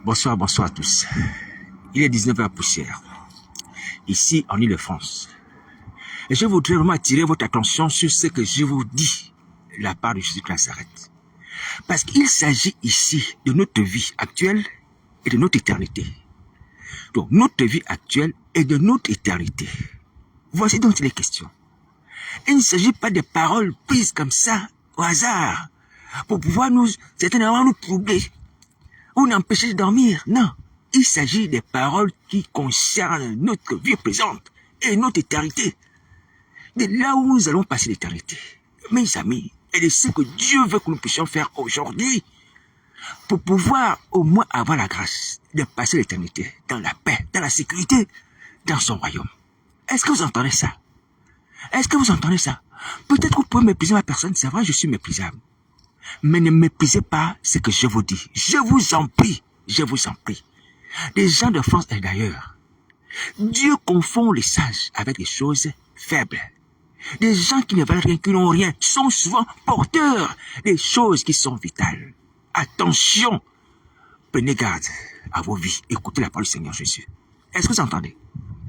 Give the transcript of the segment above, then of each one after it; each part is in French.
Bonsoir, bonsoir à tous. Il est 19h poussière, ici en Île-de-France. Et je voudrais vraiment attirer votre attention sur ce que je vous dis de la part de Jésus de Nazareth. Parce qu'il s'agit ici de notre vie actuelle et de notre éternité. Donc, notre vie actuelle et de notre éternité. Voici dont il est question. Il ne s'agit pas de paroles prises comme ça, au hasard, pour pouvoir certainement nous troubler ou nous empêcher de dormir. Non, il s'agit des paroles qui concernent notre vie présente et notre éternité. De là où nous allons passer l'éternité. Mes amis, et de ce que Dieu veut que nous puissions faire aujourd'hui pour pouvoir au moins avoir la grâce de passer l'éternité dans la paix, dans la sécurité, dans son royaume. Est-ce que vous entendez ça? Est-ce que vous entendez ça? Peut-être que vous pouvez mépriser ma personne, c'est vrai, je suis méprisable. Mais ne méprisez pas ce que je vous dis. Je vous en prie, je vous en prie. Les gens de France et d'ailleurs, Dieu confond les sages avec des choses faibles. Des gens qui ne valent rien, qui n'ont rien, sont souvent porteurs des choses qui sont vitales. Attention, prenez garde à vos vies. Écoutez la parole du Seigneur Jésus. Est-ce que vous entendez?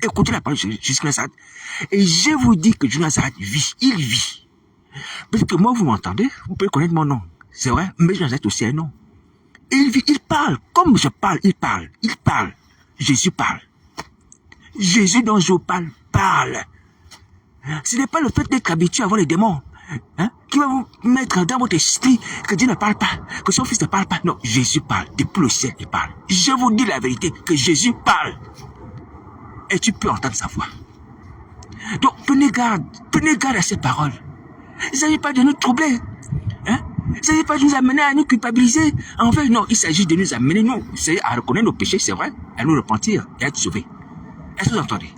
Écoutez la parole de Jésus de Nazareth. Et je vous dis que Jésus de Nazareth vit, il vit. Parce que moi, vous m'entendez, vous pouvez connaître mon nom. C'est vrai, mais Jésus de Nazareth aussi un nom. Il vit, il parle. Comme je parle, il parle. Il parle. Jésus parle. Jésus dont je vous parle, parle. Ce n'est pas le fait d'être habitué à voir les démons qui va vous mettre dans votre esprit que Dieu ne parle pas, que son fils ne parle pas. Non, Jésus parle. Depuis le ciel, il parle. Je vous dis la vérité, que Jésus parle. Et tu peux entendre sa voix. Donc, prenez garde à ces paroles. Il ne s'agit pas de nous troubler. Il ne s'agit pas de nous amener à nous culpabiliser. En fait, non, il s'agit de nous amener, à reconnaître nos péchés, c'est vrai, à nous repentir et à être sauvés. Est-ce que vous entendez?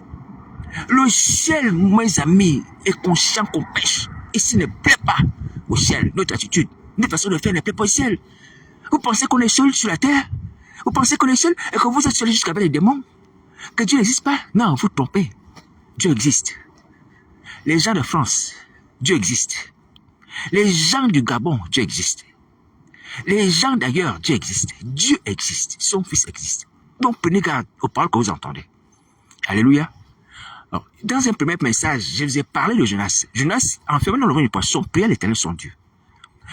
Le ciel, mes amis, est conscient qu'on pêche. Et s'il ne plaît pas au ciel, notre attitude, notre façon de faire ne plaît pas au ciel. Vous pensez qu'on est seul sur la terre? Vous pensez qu'on est seul et que vous êtes seul jusqu'avec les démons? Que Dieu n'existe pas? Non, vous trompez. Dieu existe. Les gens de France, Dieu existe. Les gens du Gabon, Dieu existe. Les gens d'ailleurs, Dieu existe. Dieu existe. Son Fils existe. Donc prenez garde aux paroles que vous entendez. Alléluia. Alors, dans un premier message, je vous ai parlé de Jonas. Jonas, enfermé dans le ventre du poisson, priait l'Éternel son Dieu.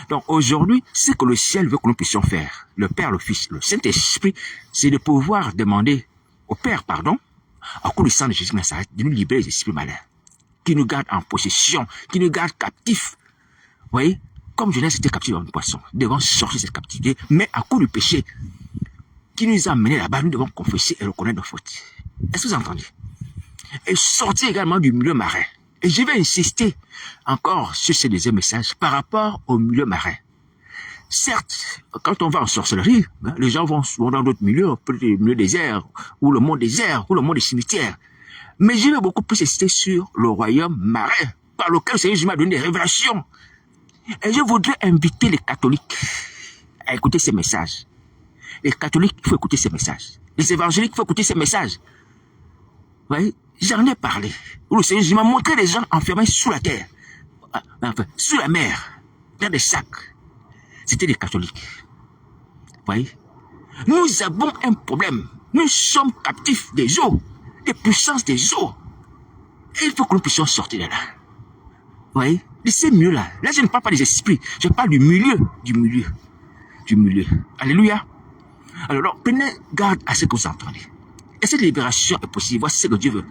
Donc aujourd'hui, ce que le ciel veut que nous puissions faire, le Père, le Fils, le Saint-Esprit, c'est de pouvoir demander au Père pardon, à cause du sang de Jésus de Nazareth, de nous libérer des esprits malins, qui nous gardent en possession, qui nous gardent captifs. Vous voyez, comme Jonas était captif dans le poisson, nous devons sortir de cette captivité, mais à cause du péché qui nous a amenés là-bas, nous devons confesser et reconnaître nos fautes. Est-ce que vous entendez? Et sortir également du milieu marin. Et je vais insister encore sur ce deuxième message par rapport au milieu marin. Certes, quand on va en sorcellerie, les gens vont dans d'autres milieux, peut-être le milieu désert, ou le monde désert, ou le monde des cimetières. Mais je vais beaucoup plus insister sur le royaume marin, par lequel le Seigneur Jésus m'a donné des révélations. Et je voudrais inviter les catholiques à écouter ces messages. Les catholiques, il faut écouter ces messages. Les évangéliques, il faut écouter ces messages. Vous voyez, j'en ai parlé. Où le Seigneur Jésus m'a montré des gens enfermés sous la terre, enfin, sous la mer, dans des sacs. C'était des catholiques. Vous voyez? Nous avons un problème. Nous sommes captifs des eaux, des puissances des eaux. Et il faut que nous puissions sortir de là. Vous voyez? De ces milieux-là. Là, je ne parle pas des esprits. Je parle du milieu. Alléluia. Alors, prenez garde à ce que vous entendez. Et cette libération est possible. Voici ce que Dieu veut.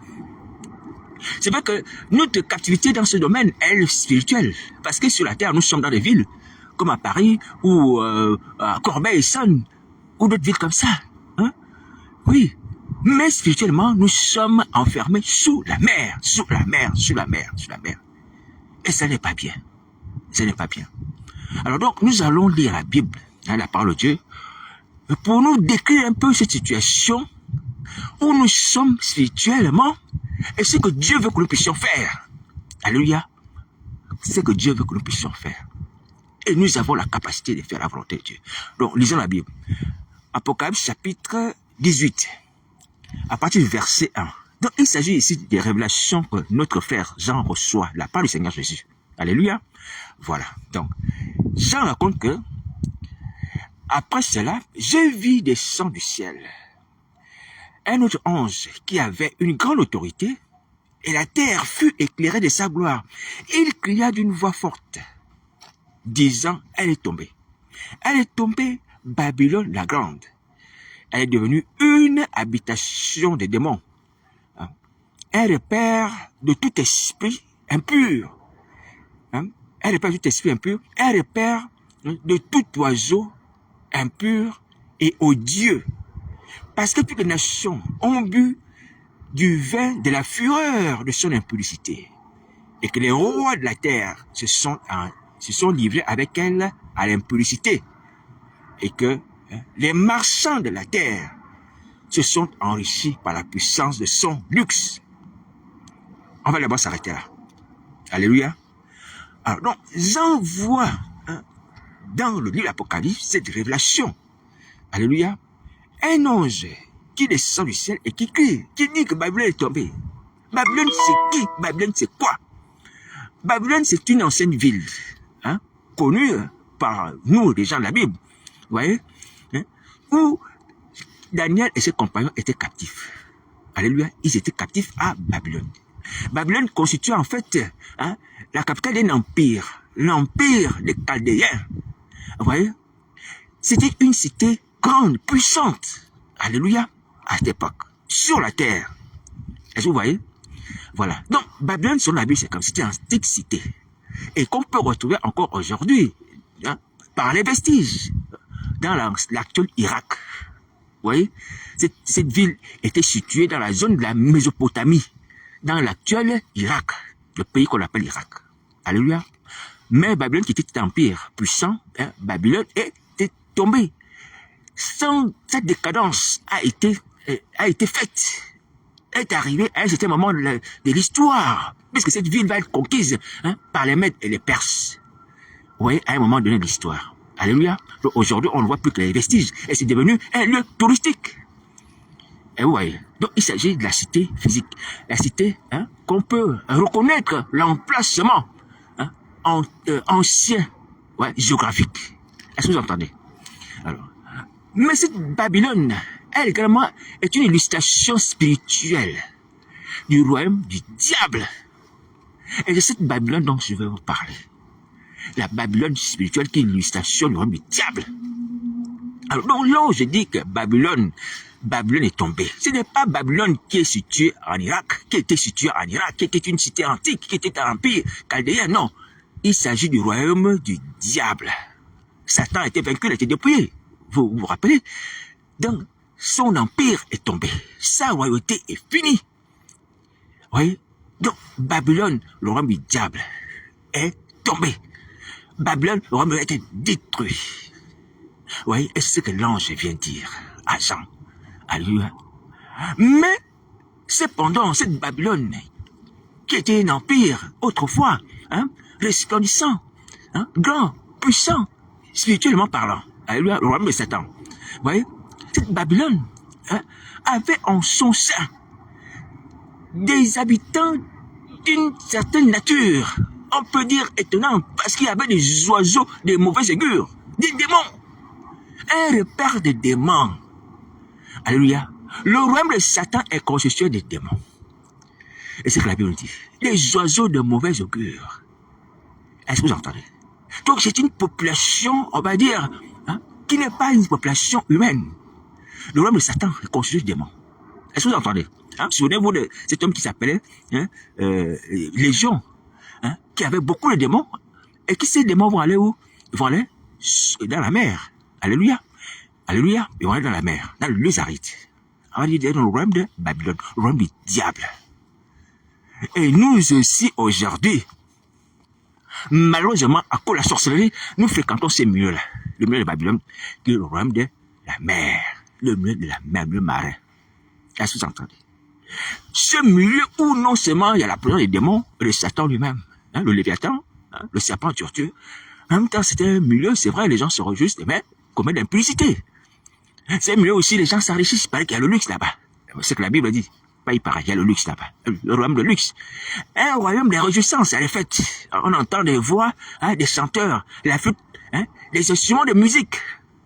C'est vrai que notre captivité dans ce domaine est spirituelle. Parce que sur la terre, nous sommes dans des villes comme à Paris ou à Corbeil-Essonnes ou d'autres villes comme ça. Oui. Mais spirituellement, nous sommes enfermés sous la mer. Et ça n'est pas bien. Alors donc, nous allons lire la Bible, la parole de Dieu, pour nous décrire un peu cette situation où nous sommes spirituellement et ce que Dieu veut que nous puissions faire. Alléluia. C'est ce que Dieu veut que nous puissions faire. Et nous avons la capacité de faire la volonté de Dieu. Donc, lisons la Bible. Apocalypse chapitre 18, à partir du verset 1. Donc, il s'agit ici des révélations que notre frère Jean reçoit de la part du Seigneur Jésus. Alléluia. Voilà. Donc, Jean raconte que Après cela, je vis descendre du ciel un autre ange qui avait une grande autorité, et la terre fut éclairée de sa gloire. Il cria d'une voix forte, disant, elle est tombée. Elle est tombée, Babylone la grande. Elle est devenue une habitation des démons. Un repère de tout esprit impur. Un repère de tout esprit impur. Un repère de tout oiseau impur et odieux. Parce que toutes les nations ont bu du vin de la fureur de son impudicité. Et que les rois de la terre se sont livrés avec elle à l'impudicité. Et que les marchands de la terre se sont enrichis par la puissance de son luxe. On va d'abord s'arrêter là. Alléluia. Alors donc, j'envoie dans le livre de l'Apocalypse cette révélation. Alléluia. Un ange qui descend du ciel et qui crie, qui dit que Babylone est tombée. Babylone, c'est qui? Babylone, c'est quoi? Babylone, c'est une ancienne ville, connue par nous, les gens de la Bible. Vous voyez? Où Daniel et ses compagnons étaient captifs. Alléluia. Ils étaient captifs à Babylone. Babylone constitue en fait la capitale d'un empire. L'empire des Chaldéens. Vous voyez? C'était une cité grande, puissante. Alléluia. À cette époque. Sur la terre. Est-ce que vous voyez? Voilà. Donc, Babylone, sur la Bible, c'est comme c'était une antique cité. Et qu'on peut retrouver encore aujourd'hui, par les vestiges, dans l'actuel Irak. Vous voyez? Cette ville était située dans la zone de la Mésopotamie, dans l'actuel Irak, le pays qu'on appelle Irak. Alléluia. Mais Babylone, qui était un empire puissant, Babylone était tombée. Cette décadence a été faite, est arrivée à un certain moment de l'histoire, puisque cette ville va être conquise par les Mèdes et les Perses. Vous voyez, à un moment donné de l'histoire. Alléluia. Aujourd'hui, on ne voit plus que les vestiges, et c'est devenu un lieu touristique. Et vous voyez, donc il s'agit de la cité physique, la cité qu'on peut reconnaître l'emplacement ancien, géographique. Est-ce que vous entendez? Alors, mais cette Babylone, elle également est une illustration spirituelle du royaume du diable. Et de cette Babylone dont je vais vous parler. La Babylone spirituelle qui est une illustration du royaume du diable. Alors donc là où je dis que Babylone est tombée, ce n'est pas Babylone qui est située en Irak, qui était située en Irak, qui était une cité antique, qui était un empire chaldéen, non. Il s'agit du royaume du diable. Satan a été vaincu, il a été dépouillé. Vous vous rappelez? Donc, son empire est tombé. Sa royauté est finie. Vous voyez? Donc, Babylone, le royaume du diable, est tombé. Babylone, le royaume a été détruit. Vous voyez? Et c'est ce que l'ange vient dire à Jean. Alléluia. Mais, cependant, cette Babylone, qui était un empire autrefois, resplendissant, grand, puissant, spirituellement parlant, alléluia, le royaume de Satan. Vous voyez, cette Babylone avait en son sein des habitants d'une certaine nature. On peut dire étonnant, parce qu'il y avait des oiseaux, des mauvais augures, des démons. Un repère de démons. Alléluia. Le royaume de Satan est constitué de démons. Et c'est ce que la Bible dit. Des oiseaux de mauvais augure. Est-ce que vous entendez? Donc c'est une population, on va dire, qui n'est pas une population humaine. Le royaume de Satan est constitué de démons. Est-ce que vous entendez? Souvenez-vous de cet homme qui s'appelait Légion, qui avait beaucoup de démons, et qui ces démons vont aller où? Ils vont aller dans la mer. Alléluia. Alléluia. Ils vont aller dans la mer, dans le lieu aride. On va dire dans le royaume de Babylone, le royaume du diable. Et nous aussi, aujourd'hui, malheureusement, à cause de la sorcellerie, nous fréquentons ces milieux-là. Le milieu de Babylone, qui est le royaume de la mer. Le milieu de la mer, le marin. Est-ce que vous entendez? Ce milieu où non seulement il y a la présence des démons, le Satan lui-même, le Léviathan, le serpent tortueux. En même temps, c'est un milieu, c'est vrai, les gens se réjouissent, mais commettent l'impudicité. C'est un milieu aussi, les gens s'enrichissent, il paraît qu'il y a le luxe là-bas. C'est ce que la Bible dit. Pas il paraît, il y a le luxe là-bas. Le royaume de luxe. Un royaume des réjouissances, à les fêtes. On entend des voix, des chanteurs, la flûte, des instruments de musique.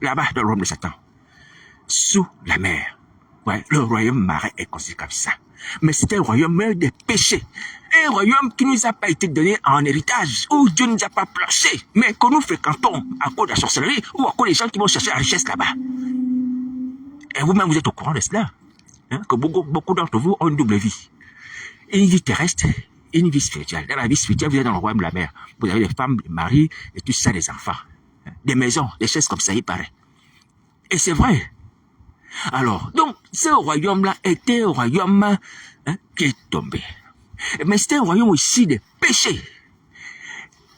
là-bas dans le royaume de Satan, sous la mer. Ouais, le royaume marin est considéré comme ça. Mais c'est un royaume des péchés. Un royaume qui ne nous a pas été donné en héritage, où Dieu ne nous a pas placé, mais que nous fréquentons à cause de la sorcellerie ou à cause des gens qui vont chercher la richesse là-bas. Et vous-même, vous êtes au courant de cela. Hein, que beaucoup d'entre vous ont une double vie. Une vie terrestre et une vie spirituelle. Dans la vie spirituelle, vous êtes dans le royaume de la mer. Vous avez des femmes, des maris, et tout ça, des enfants. Des maisons, des choses comme ça, il paraît. Et c'est vrai. Alors, donc, ce royaume-là était un royaume qui est tombé. Mais c'était un royaume aussi de péché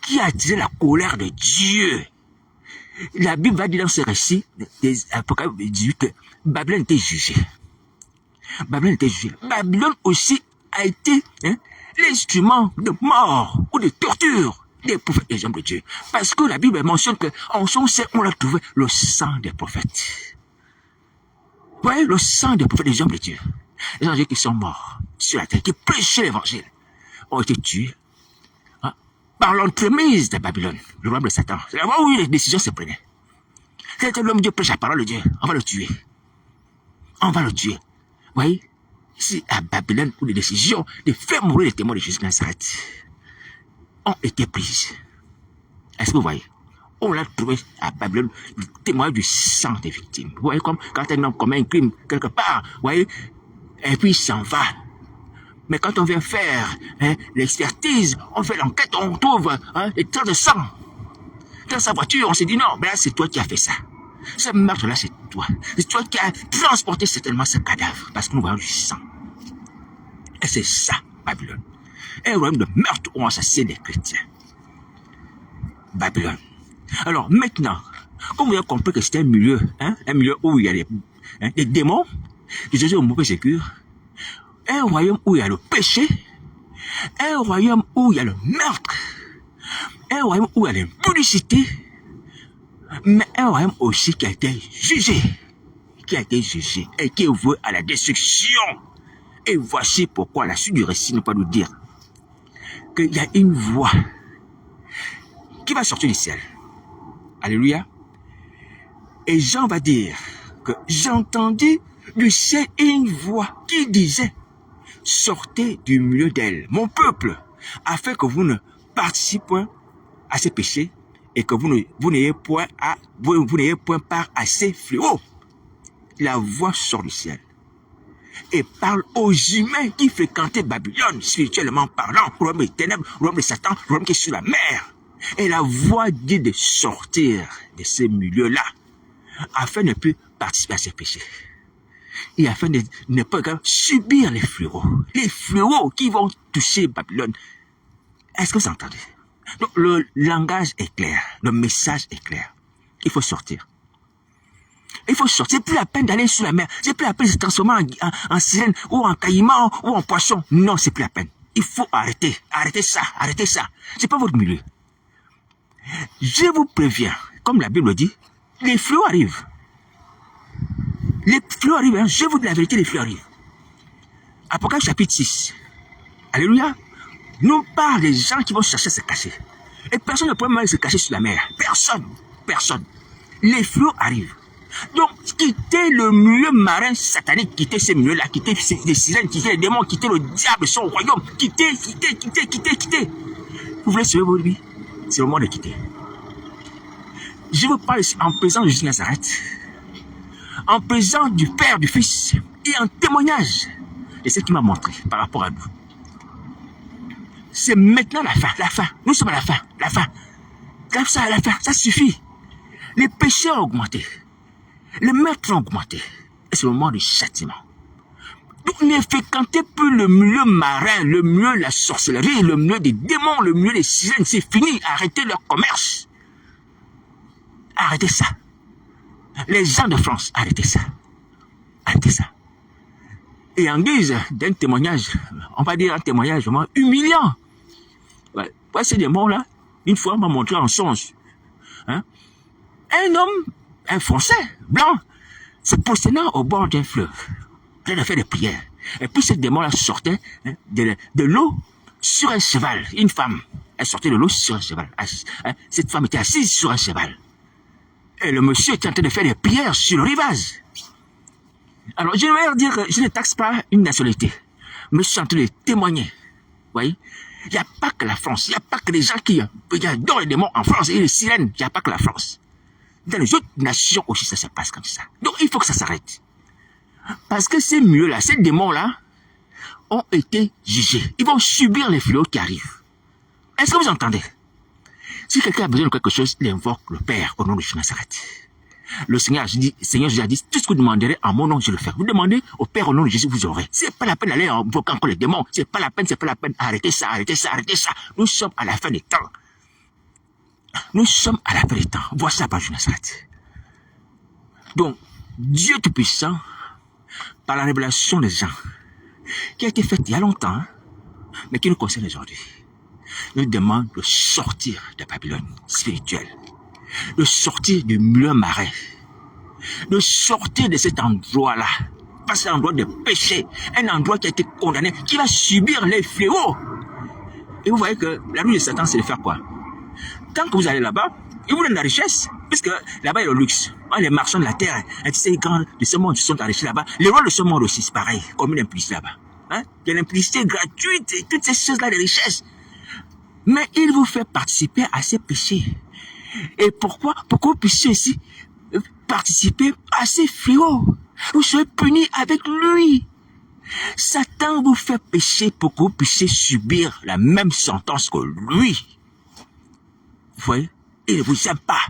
qui a attiré la colère de Dieu. La Bible va dire dans ce récit, Apocalypse 18, que Babylone était jugée. Babylone était jugée. Babylone aussi a été l'instrument de mort ou de torture des prophètes et des hommes de Dieu. Parce que la Bible mentionne qu'en son sein, on a trouvé le sang des prophètes. Vous voyez, le sang des prophètes et des hommes de Dieu. Les gens qui sont morts sur la terre, qui prêchaient l'évangile, ont été tués par l'entremise de Babylone, le royaume de Satan. C'est là-bas où les décisions se prenaient. Quand l'homme de Dieu prêche la parole de Dieu, on va le tuer. On va le tuer. Vous voyez, ici à Babylone, où les décisions de faire mourir les témoins de Jésus de Nazareth ont été prises. Est-ce que vous voyez? On l'a trouvé à Babylone, le témoin du sang des victimes. Vous voyez, comme quand un homme commet un crime quelque part, vous voyez, et puis il s'en va. Mais quand on vient faire l'expertise, on fait l'enquête, on trouve des traces de sang dans sa voiture. On s'est dit non, mais là c'est toi qui as fait ça. Ce meurtre-là, c'est toi. C'est toi qui as transporté certainement ce cadavre, parce que nous voyons du sang. Et c'est ça, Babylone. Un royaume de meurtre où on assassine les chrétiens. Babylone. Alors maintenant, comme vous avez compris que c'était un milieu où il y a des démons, des mauvais augures, un royaume où il y a le péché, un royaume où il y a le meurtre, un royaume où il y a l'impudicité, mais un royaume aussi qui a été jugé et qui est voué à la destruction. Et voici pourquoi la suite du récit ne peut pas nous dire qu'il y a une voix qui va sortir du ciel. Alléluia. Et Jean va dire que j'entendis du ciel une voix qui disait: sortez du milieu d'elle, mon peuple, afin que vous ne participez point à ces péchés et que vous n'ayez point part à ces fléaux. La voix sort du ciel et parle aux humains qui fréquentaient Babylone, spirituellement parlant, le royaume des ténèbres, le royaume de Satan, le royaume qui est sur la mer. Et la voix dit de sortir de ce milieu-là, afin de ne plus participer à ces péchés. Et afin de ne pas subir les fléaux qui vont toucher Babylone. Est-ce que vous entendez? Donc, le langage est clair, le message est clair. Il faut sortir. Il faut sortir. C'est plus la peine d'aller sur la mer. C'est plus la peine de se transformer en sirène ou en caïman ou en poisson. Non, c'est plus la peine. Il faut arrêter. Arrêtez ça. Arrêtez ça. C'est pas votre milieu. Je vous préviens, comme la Bible dit, les fléaux arrivent. Les fléaux arrivent, hein. Je vous dis la vérité, les fléaux arrivent. Apocalypse chapitre 6. Alléluia. Nous parle des gens qui vont chercher à se cacher. Et personne ne peut même se cacher sur la mer. Personne. Personne. Les fléaux arrivent. Donc, quittez le milieu marin satanique, quittez ce milieu-là, quittez les sirènes, quittez les démons, quittez le diable, son royaume. Quittez. Vous voulez sauver votre vie? C'est le moment de quitter. Je vous parle ici en présence de Jésus de Nazareth, en présence du Père, du Fils, et en témoignage de ce qu'il m'a montré par rapport à nous. C'est maintenant la fin. Nous sommes à la fin. Ça suffit. Les péchés ont augmenté. Les meurtres ont augmenté. Et c'est le moment du châtiment. Donc ne fréquentez plus le milieu marin, le milieu de la sorcellerie, le milieu des démons, le milieu des sirènes. C'est fini. Arrêtez leur commerce. Arrêtez ça. Les gens de France, arrêtez ça. Arrêtez ça. Et en guise d'un témoignage, on va dire un témoignage vraiment humiliant. Ouais, ces démons-là, une fois, on m'a montré en songe. Un homme, un Français, blanc, se positionnant au bord d'un fleuve, en train de faire des prières. Et puis ce démon-là sortait de l'eau sur un cheval. Une femme, elle sortait de l'eau sur un cheval. Cette femme était assise sur un cheval. Et le monsieur était en train de faire des prières sur le rivage. Alors, je vais leur dire que je ne taxe pas une nationalité. Mais je suis en train de témoigner. Vous voyez? Il n'y a pas que la France. Il n'y a pas que les gens qui adorent les démons en France et les sirènes. Il n'y a pas que la France. Dans les autres nations aussi, ça se passe comme ça. Donc, il faut que ça s'arrête. Parce que ces mieux-là, ces démons-là, ont été jugés. Ils vont subir les fléaux qui arrivent. Est-ce que vous entendez? Si quelqu'un a besoin de quelque chose, il invoque le Père au nom de Jésus Nazareth. Le Seigneur Jésus a dit, tout ce que vous demanderez en mon nom, je le fais. Vous demandez au Père au nom de Jésus, vous aurez. C'est pas la peine d'aller invoquer encore les démons. C'est pas la peine. Arrêtez ça. Nous sommes à la fin des temps. Voici la page de Nazareth. Donc, Dieu Tout-Puissant, par la révélation des gens, qui a été faite il y a longtemps, hein, mais qui nous concerne aujourd'hui, nous demande de sortir de Babylone spirituelle, de sortir du milieu marais, de sortir de cet endroit-là, parce que c'est un endroit de péché, un endroit qui a été condamné, qui va subir les fléaux. Et vous voyez que la nuit de Satan, c'est de faire quoi? Tant que vous allez là-bas, il vous donne la richesse, puisque là-bas il y a le luxe. Les marchands de la terre, tu sais, les grands de ce monde sont enrichis là-bas. Les rois de ce monde aussi, c'est pareil, comme une implicité là-bas. Hein? Il y a l'implicité gratuite et toutes ces choses-là, les richesses. Mais il vous fait participer à ces péchés. Et pourquoi? Pour que vous puissiez aussi participer à ces fléaux. Vous serez punis avec lui. Satan vous fait pécher pour que vous puissiez subir la même sentence que lui. Vous voyez? Il ne vous aime pas.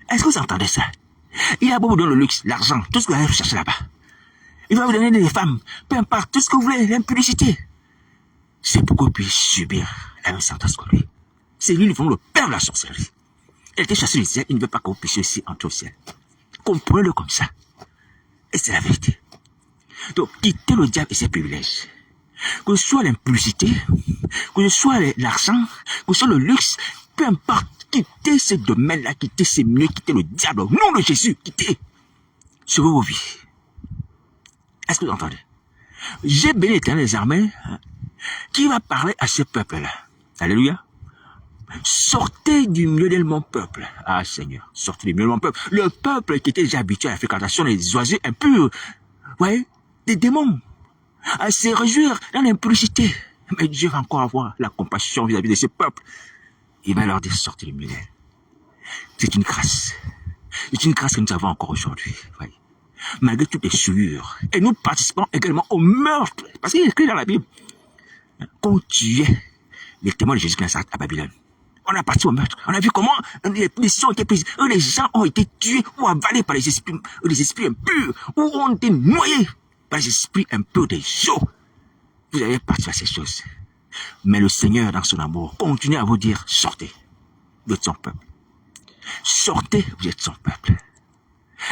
Est-ce que vous entendez ça? Il a beau vous donner le luxe, l'argent, tout ce que vous allez chercher là-bas. Il va vous donner des femmes, peu importe, tout ce que vous voulez, l'impudicité. C'est pour que vous puissiez subir la même sentence que lui. C'est lui, le père de la sorcellerie. Il était chassé du ciel, il ne veut pas que vous puissiez aussi entrer au ciel. Comprenez-le comme ça. Et c'est la vérité. Donc, quittez le diable et ses privilèges. Que ce soit l'impudicité, que ce soit l'argent, que ce soit le luxe, peu importe, quittez ce domaine-là, quittez ces milieux, quittez le diable, au nom de Jésus, quittez. Sauvez vos vies. Est-ce que vous entendez? J'ai béni l'Éternel des armées, qui va parler à ce peuple-là. Alléluia. Sortez du milieu de mon peuple. Ah Seigneur, sortez du milieu de mon peuple. Le peuple qui était déjà habitué à la fréquentation des oiseaux impurs, voyez, des démons, à se réjouir dans l'impudicité. Mais Dieu va encore avoir la compassion vis-à-vis de ce peuple. Il va leur dire, sortez du milieu. C'est une grâce. C'est une grâce que nous avons encore aujourd'hui. Voyez. Malgré toutes les souillures. Et nous participons également au meurtre. Parce qu'il est écrit dans la Bible qu'on tuait les témoins de Jésus-Christ à Babylone. On a parti au meurtre. On a vu comment les décisions ont été prises. Les gens ont été tués ou avalés par les esprits impurs. Ou ont été noyés par les esprits impurs des eaux. Vous avez participé à ces choses. Mais le Seigneur, dans son amour, continue à vous dire, sortez. Vous êtes son peuple. Sortez, vous êtes son peuple.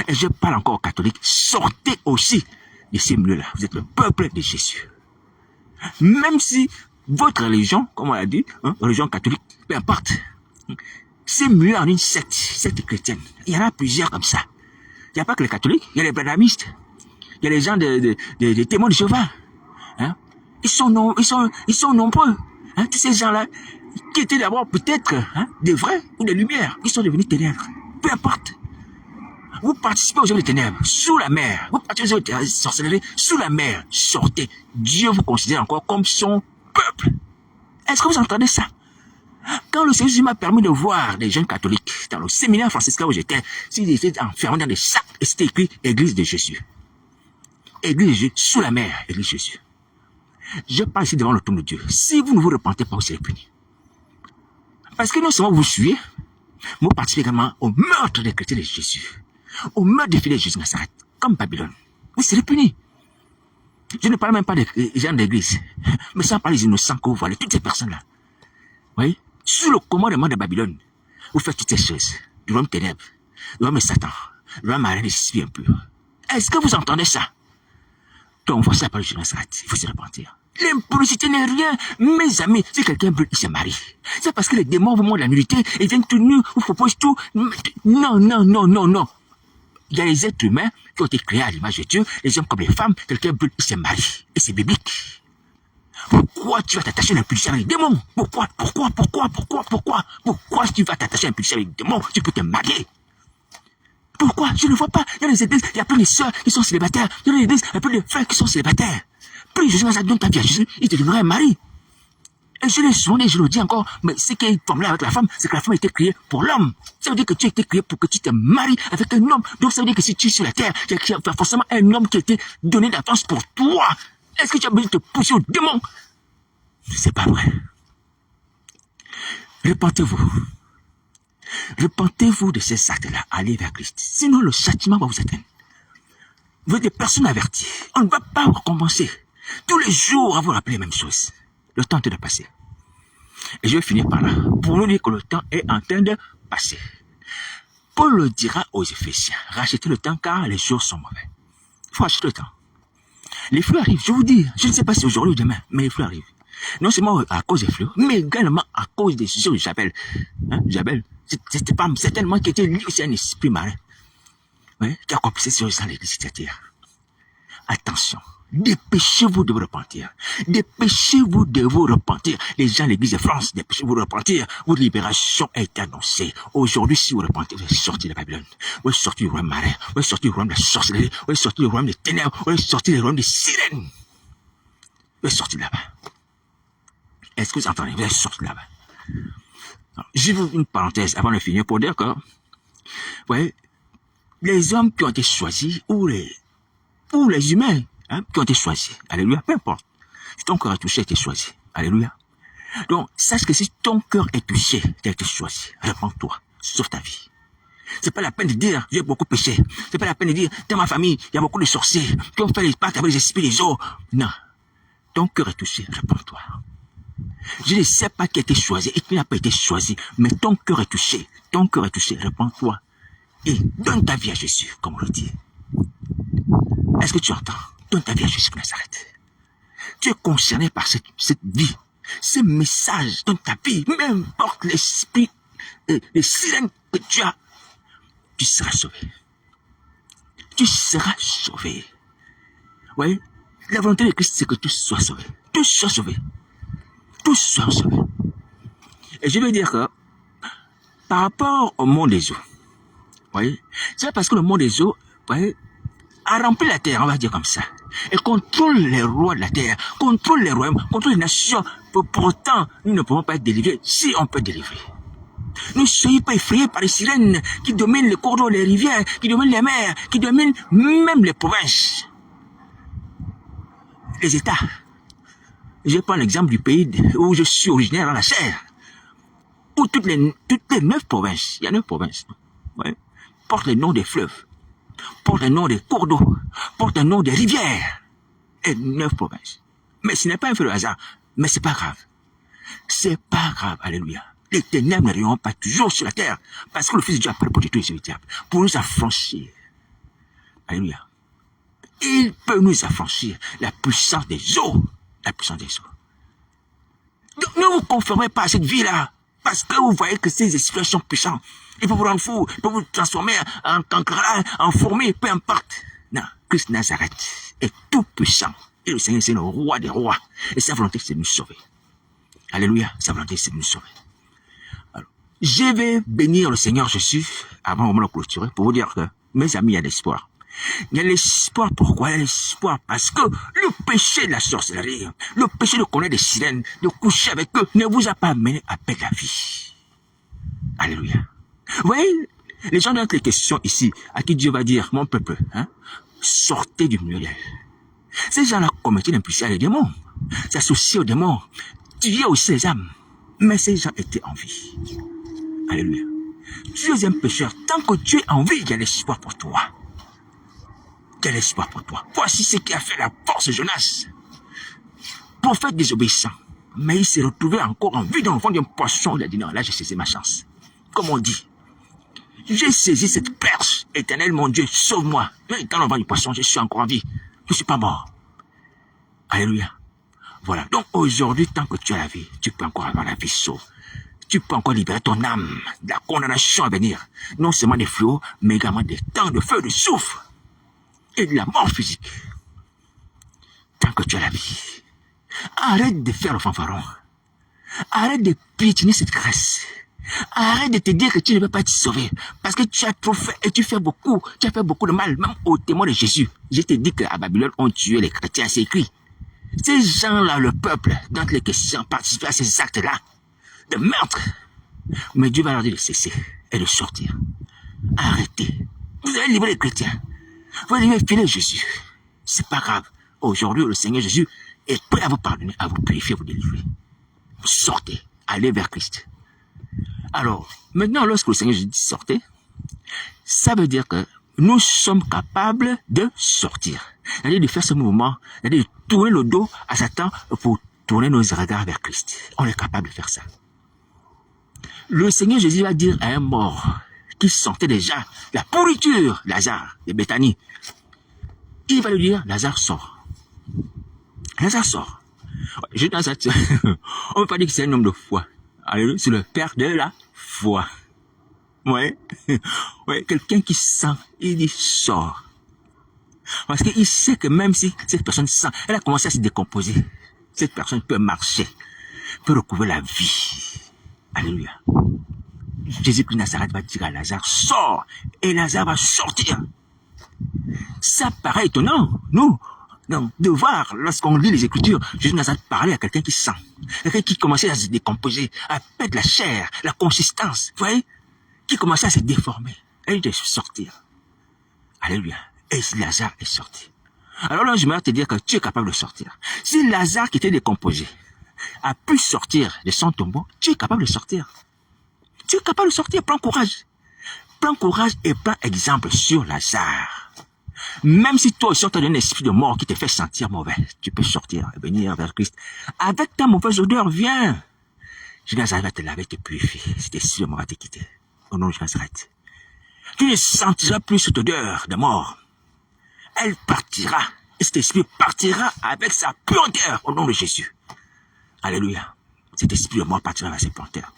Et je parle encore aux catholiques, sortez aussi de ces milieux-là. Vous êtes le peuple de Jésus. Même si votre religion, comme on l'a dit, religion catholique, peu importe, c'est mieux en une secte chrétienne. Il y en a plusieurs comme ça. Il n'y a pas que les catholiques, il y a les branhamistes, il y a les gens des témoins de Jéhovah. Hein? Ils sont nombreux. Hein? Tous ces gens-là, qui étaient d'abord peut-être des vrais ou des lumières, qui sont devenus ténèbres. Peu importe. Vous participez aux œuvres des ténèbres, sous la mer. Vous participez aux œuvres de sorcellerie, sous la mer. Sortez. Dieu vous considère encore comme son peuple. Est-ce que vous entendez ça? Quand le Seigneur m'a permis de voir des jeunes catholiques dans le séminaire franciscain où j'étais, s'ils étaient enfermés dans des sacs, et c'était écrit Église de Jésus. Église de Jésus, sous la mer, Église de Jésus. Je parle ici devant le trône de Dieu. Si vous ne vous repentez pas, vous serez puni. Parce que non seulement vous suivez, mais vous participez également au meurtre des chrétiens de Jésus. Au meurtre des fidèles de Jésus Nazareth, comme Babylone. Vous serez punis. Je ne parle même pas des gens d'église, mais sans parler des innocents que vous voyez, toutes ces personnes-là. Vous voyez, sous le commandement de Babylone, vous faites toutes ces choses. Le royaume ténèbres, le royaume de Satan, le royaume marin des esprits impurs. Est-ce que vous entendez ça? Donc, voici la parole de Jésus Nazareth. Il faut se repentir. L'impudicité n'est rien. Mes amis, si quelqu'un veut, il se marie. C'est parce que les démons vous montrent la nudité, ils viennent tout nus, vous proposent tout. Non, non, non, non, non. Il y a les êtres humains qui ont été créés à l'image de Dieu, les hommes comme les femmes, quelqu'un veut, il se marie. Et c'est biblique. Pourquoi tu vas t'attacher à l'impudicité avec les démons? Pourquoi tu vas t'attacher à l'impudicité avec les démons? Tu peux te marier. Pourquoi? Je ne vois pas. Il y a des églises, il y a plein de sœurs qui sont célibataires. Il y a des églises, il y a plein de frères qui sont célibataires. Plus Jésus ça donne ta vie à Jésus, il te donnera un mari. Et je l'ai souvent dit, je le dis encore, mais ce qui est formulé avec la femme, c'est que la femme a été créée pour l'homme. Ça veut dire que tu as été créé pour que tu te maries avec un homme. Donc ça veut dire que si tu es sur la terre, il y a forcément un homme qui a été donné d'avance pour toi. Est-ce que tu as besoin de te pousser au démon? C'est pas vrai. Repentez-vous. Repentez-vous de ces actes-là. Allez vers Christ. Sinon, le châtiment va vous atteindre. Vous êtes des personnes averties. On ne va pas vous recommencer. Tous les jours, à vous rappeler la même chose. Le temps est de passer. Et je vais finir par là. Pour nous dire que le temps est en train de passer. Paul le dira aux Éphésiens. Rachetez le temps car les jours sont mauvais. Il faut acheter le temps. Les flux arrivent. Je vous dis, je ne sais pas si aujourd'hui ou demain, mais les flux arrivent. Non seulement à cause des flux, mais également à cause des sujets de Jabel. Hein, Jabel, c'était pas certainement qui était lié aussi à un esprit marin. Ouais, qui a compris sur l'église de terre. Attention. Dépêchez-vous de vous repentir. Dépêchez-vous de vous repentir. Les gens de l'église de France, dépêchez-vous de repentir. Votre libération est annoncée. Aujourd'hui, si vous repentez, vous êtes sorti de la Babylone. Vous êtes sorti du royaume marin. Vous êtes sorti du royaume de la sorcellerie. Vous êtes sorti du royaume des ténèbres. Vous êtes sorti du royaume des sirènes. Vous êtes sorti de là-bas. Est-ce que vous entendez? Vous êtes sorti de là-bas. J'ai vu une parenthèse avant de finir pour dire que, vous voyez, les hommes qui ont été choisis, ou les humains, hein, qui ont été choisis. Alléluia. Peu importe. Si ton cœur est touché, tu es choisi. Alléluia. Donc, sache que si ton cœur est touché, tu as été choisi. Réponds-toi. Sauve ta vie. C'est pas la peine de dire, j'ai beaucoup péché. C'est pas la peine de dire, dans ma famille, il y a beaucoup de sorciers qui ont fait les pactes avec les esprits des eaux. Non. Ton cœur est touché. Réponds-toi. Je ne sais pas qui a été choisi et qui n'a pas été choisi, mais ton cœur est touché. Ton cœur est touché. Réponds-toi. Et donne ta vie à Jésus, comme on le dit. Est-ce que tu entends? Donne ta vie à Jésus de Nazareth. Tu es concerné par cette vie. Ce message, donne ta vie. Peu importe l'esprit, les sirènes que tu as, tu seras sauvé. Tu seras sauvé. Oui, la volonté de Christ, c'est que tu sois sauvé. Tu sois sauvé. Tu sois sauvé. Et je veux dire que, par rapport au monde des eaux, voyez, c'est parce que le monde des eaux, voyez, a rempli la terre, on va dire comme ça, et contrôle les rois de la terre, contrôle les royaumes, contrôle les nations. Pourtant, nous ne pouvons pas être délivrés si on peut délivrer. Ne soyez pas effrayés par les sirènes qui dominent les cours d'eau, les rivières, qui dominent les mers, qui dominent même les provinces, les États. Je prends l'exemple du pays où je suis originaire, dans la chair, où toutes les 9 provinces, il y a 9 provinces, ouais, portent les noms des fleuves, portent les noms des cours d'eau, portent les noms des rivières, et 9 provinces. Mais ce n'est pas un fait de hasard, mais c'est pas grave. C'est pas grave, alléluia. Les ténèbres ne règneront pas toujours sur la terre, parce que le Fils de Dieu a parlé pour détruire ce diable, pour nous affranchir. Alléluia. Il peut nous affranchir la puissance des eaux, la puissance des eaux. Donc ne vous conformez pas à cette vie-là, parce que vous voyez que ces esprits sont puissants. Ils peuvent vous rendre fou, ils peuvent vous transformer en cancre, en fourmi, peu importe. Non, Christ Nazareth est tout puissant. Et le Seigneur, c'est le roi des rois. Et sa volonté, c'est de nous sauver. Alléluia, sa volonté, c'est de nous sauver. Alors, je vais bénir le Seigneur Jésus, avant de le clôturer, pour vous dire que, mes amis, il y a l'espoir. Il y a l'espoir, pourquoi? Il y a l'espoir parce que le péché de la sorcellerie, le péché de connaître des sirènes, de coucher avec eux, ne vous a pas amené à perdre la vie. Alléluia. Vous voyez, les gens donnent les questions ici, à qui Dieu va dire, mon peuple, hein, sortez du milieu d'elle. Ces gens-là commettaient l'impuissance des démons, s'associaient aux démons, tuaient aussi les âmes, mais ces gens étaient en vie. Alléluia. Tu es un pécheur, tant que tu es en vie, il y a l'espoir pour toi. Quel espoir pour toi. Voici ce qui a fait la force de Jonas. Prophète désobéissant. Mais il s'est retrouvé encore en vie dans le fond d'un poisson. Il a dit non, là j'ai saisi ma chance. Comme on dit. J'ai saisi cette perche. Éternel mon Dieu, sauve-moi. Mais dans le vent du poisson, je suis encore en vie. Je ne suis pas mort. Alléluia. Voilà. Donc aujourd'hui, tant que tu as la vie, tu peux encore avoir la vie sauve. Tu peux encore libérer ton âme de la condamnation à venir. Non seulement des fléaux, mais également des temps de feu, de souffle. Et de la mort physique. Tant que tu as la vie. Arrête de faire le fanfaron. Arrête de piétiner cette grâce. Arrête de te dire que tu ne peux pas te sauver. Parce que tu as trop fait et tu fais beaucoup. Tu as fait beaucoup de mal, même aux témoins de Jésus. Je te dis qu'à Babylone, on tuait les chrétiens, c'est écrit. Ces gens-là, le peuple, dans les questions, participaient à ces actes-là de meurtre. Mais Dieu va leur dire de cesser et de sortir. Arrêtez. Vous allez livrer les chrétiens. Vous allez filer Jésus. C'est pas grave. Aujourd'hui, le Seigneur Jésus est prêt à vous pardonner, à vous purifier, à vous délivrer. Sortez. Allez vers Christ. Alors, maintenant, lorsque le Seigneur Jésus dit sortez, ça veut dire que nous sommes capables de sortir. C'est-à-dire de faire ce mouvement, c'est-à-dire de tourner le dos à Satan pour tourner nos regards vers Christ. On est capable de faire ça. Le Seigneur Jésus va dire à un mort qui sentait déjà la pourriture, Lazare, de Béthanie, il va lui dire, Lazare sort. Lazare sort. Je dans cette... On ne peut pas dire que c'est un homme de foi. Alléluia, c'est le père de la foi. Ouais. Ouais, quelqu'un qui sent, il dit sort. Parce qu'il sait que même si cette personne sent, elle a commencé à se décomposer. Cette personne peut marcher, peut recouvrir la vie. Alléluia. Jésus-Christ de Nazareth va dire à Lazare, sors! Et Lazare va sortir. Ça paraît étonnant, nous, de voir, lorsqu'on lit les Écritures, Jésus de Nazareth parlait à quelqu'un qui sent, quelqu'un qui commençait à se décomposer, à perdre la chair, la consistance, vous voyez, qui commençait à se déformer. Et il de sortir. Alléluia. Et Lazare est sorti. Alors là, je vais te dire que tu es capable de sortir. Si Lazare qui était décomposé a pu sortir de son tombeau, tu es capable de sortir. Tu es capable de sortir, prends courage. Prends courage et prends exemple sur Lazare. Même si toi aussi on t'a donné un esprit de mort qui te fait sentir mauvais, tu peux sortir et venir vers Christ. Avec ta mauvaise odeur, viens. Jésus Nazareth va te laver, te purifier. Cet esprit de mort va te quitter. Au nom de Nazareth. Tu ne sentiras plus cette odeur de mort. Elle partira. Et cet esprit partira avec sa puanteur au nom de Jésus. Alléluia. Cet esprit de mort partira avec sa puanteur.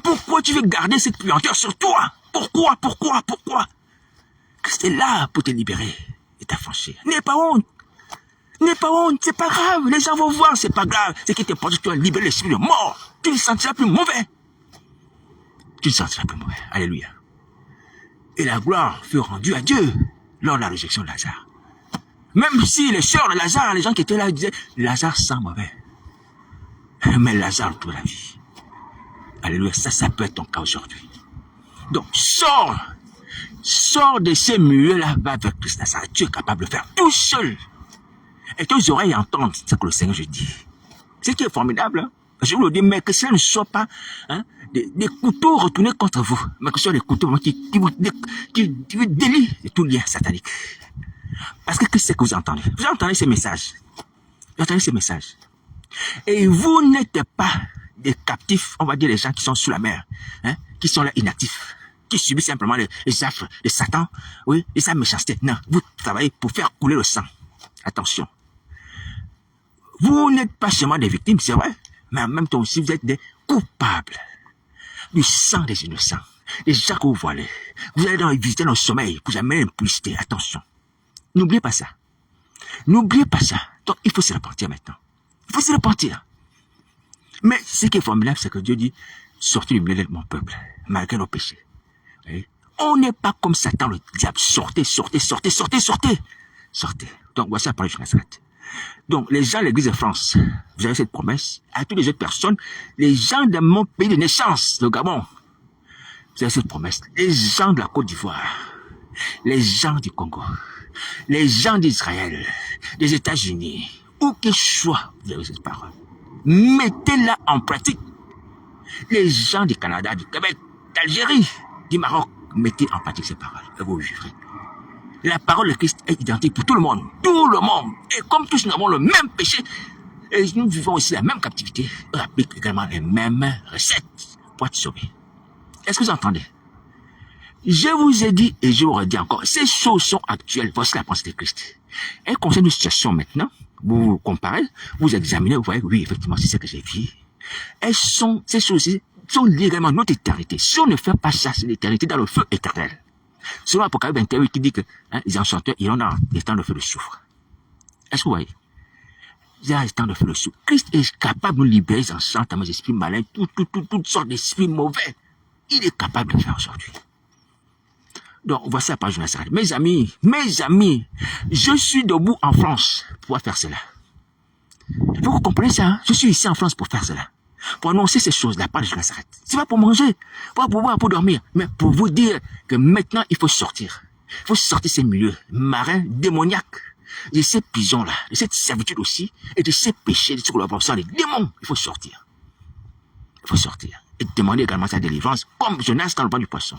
Pourquoi tu veux garder cette puanteur sur toi? Pourquoi? Christ est là pour te libérer et t'affranchir. N'aie pas honte. N'aie pas honte, c'est pas grave. Les gens vont voir, c'est pas grave. C'est qui te porte, tu as libéré l'esprit de mort. Tu ne sentiras plus mauvais. Tu ne sentiras plus mauvais. Alléluia. Et la gloire fut rendue à Dieu lors de la résurrection de Lazare. Même si les sœurs de Lazare, les gens qui étaient là, disaient, Lazare sent mauvais. Mais Lazare retrouve la vie. Alléluia, ça peut être ton cas aujourd'hui. Donc, sors de ces murs-là, va vers Christ Nazareth. Tu es capable de faire tout seul. Et tes oreilles entendent ce que le Seigneur je dis. Ce qui est formidable, hein? Je vous le dis, mais que cela ne soit pas des couteaux retournés contre vous, mais que ce soit des couteaux qui vous délient de tout lien satanique. Parce que qu'est-ce que vous entendez? Vous entendez ces messages. Vous entendez ces messages. Et vous n'êtes pas des captifs, on va dire les gens qui sont sous la mer, qui sont là inactifs, qui subissent simplement les affres de Satan, oui, et sa méchanceté. Non, vous travaillez pour faire couler le sang. Attention. Vous n'êtes pas seulement des victimes, c'est vrai, mais en même temps aussi, vous êtes des coupables du sang des innocents, des gens que vous voilez. Vous allez visiter dans le sommeil pour jamais impulsiter. Attention. N'oubliez pas ça. N'oubliez pas ça. Donc, il faut se repentir maintenant. Il faut se repentir. Mais ce qui est formidable, c'est que Dieu dit, sortez du milieu de mon peuple, malgré nos péchés. Oui? On n'est pas comme Satan, le diable. Sortez. Donc, voici la parole de Nazareth. Donc, les gens de l'église de France, vous avez cette promesse, à toutes les autres personnes, les gens de mon pays de naissance, le Gabon, vous avez cette promesse, les gens de la Côte d'Ivoire, les gens du Congo, les gens d'Israël, des États-Unis, où que soit, vous avez cette parole. Mettez-la en pratique. Les gens du Canada, du Québec, d'Algérie, du Maroc, mettez en pratique ces paroles et vous vivrez. La parole de Christ est identique pour tout le monde. Tout le monde. Et comme tous nous avons le même péché, et nous vivons aussi la même captivité, on applique également les mêmes recettes pour être sauvés. Est-ce que vous entendez? Je vous ai dit, et je vous redis encore, ces choses sont actuelles. Voici la pensée de Christ. Elles concernent une situation maintenant. Vous comparez, vous examinez, vous voyez, oui, effectivement, c'est ce que j'ai vu. Ces choses-ci sont liées également à notre éternité. Si on ne fait pas ça, c'est l'éternité dans le feu éternel. Selon l'Apocalypse 21 qui dit que les enchanteurs iront dans les temps de feu de soufre. Est-ce que vous voyez? il est temps de faire le saut. Christ est capable de nous libérer des enchantements, des esprits malins, toutes sortes d'esprits mauvais. Il est capable de le faire aujourd'hui. Donc, voici la page de Nazareth. Mes amis, je suis debout en France pour faire cela. Il faut que vous compreniez ça. Hein? Je suis ici en France pour faire cela. Pour annoncer ces choses-là, pas de Nazareth. C'est pas pour manger, pas pour boire, pour dormir, mais pour vous dire que maintenant, il faut sortir. Il faut sortir ces milieux marins, démoniaques, de ces pigeons-là, de cette servitude aussi, et de ces péchés, de ces collaborations, des démons. Il faut sortir. Il faut sortir. Et demander également sa délivrance, comme Jonas dans le banc du poisson.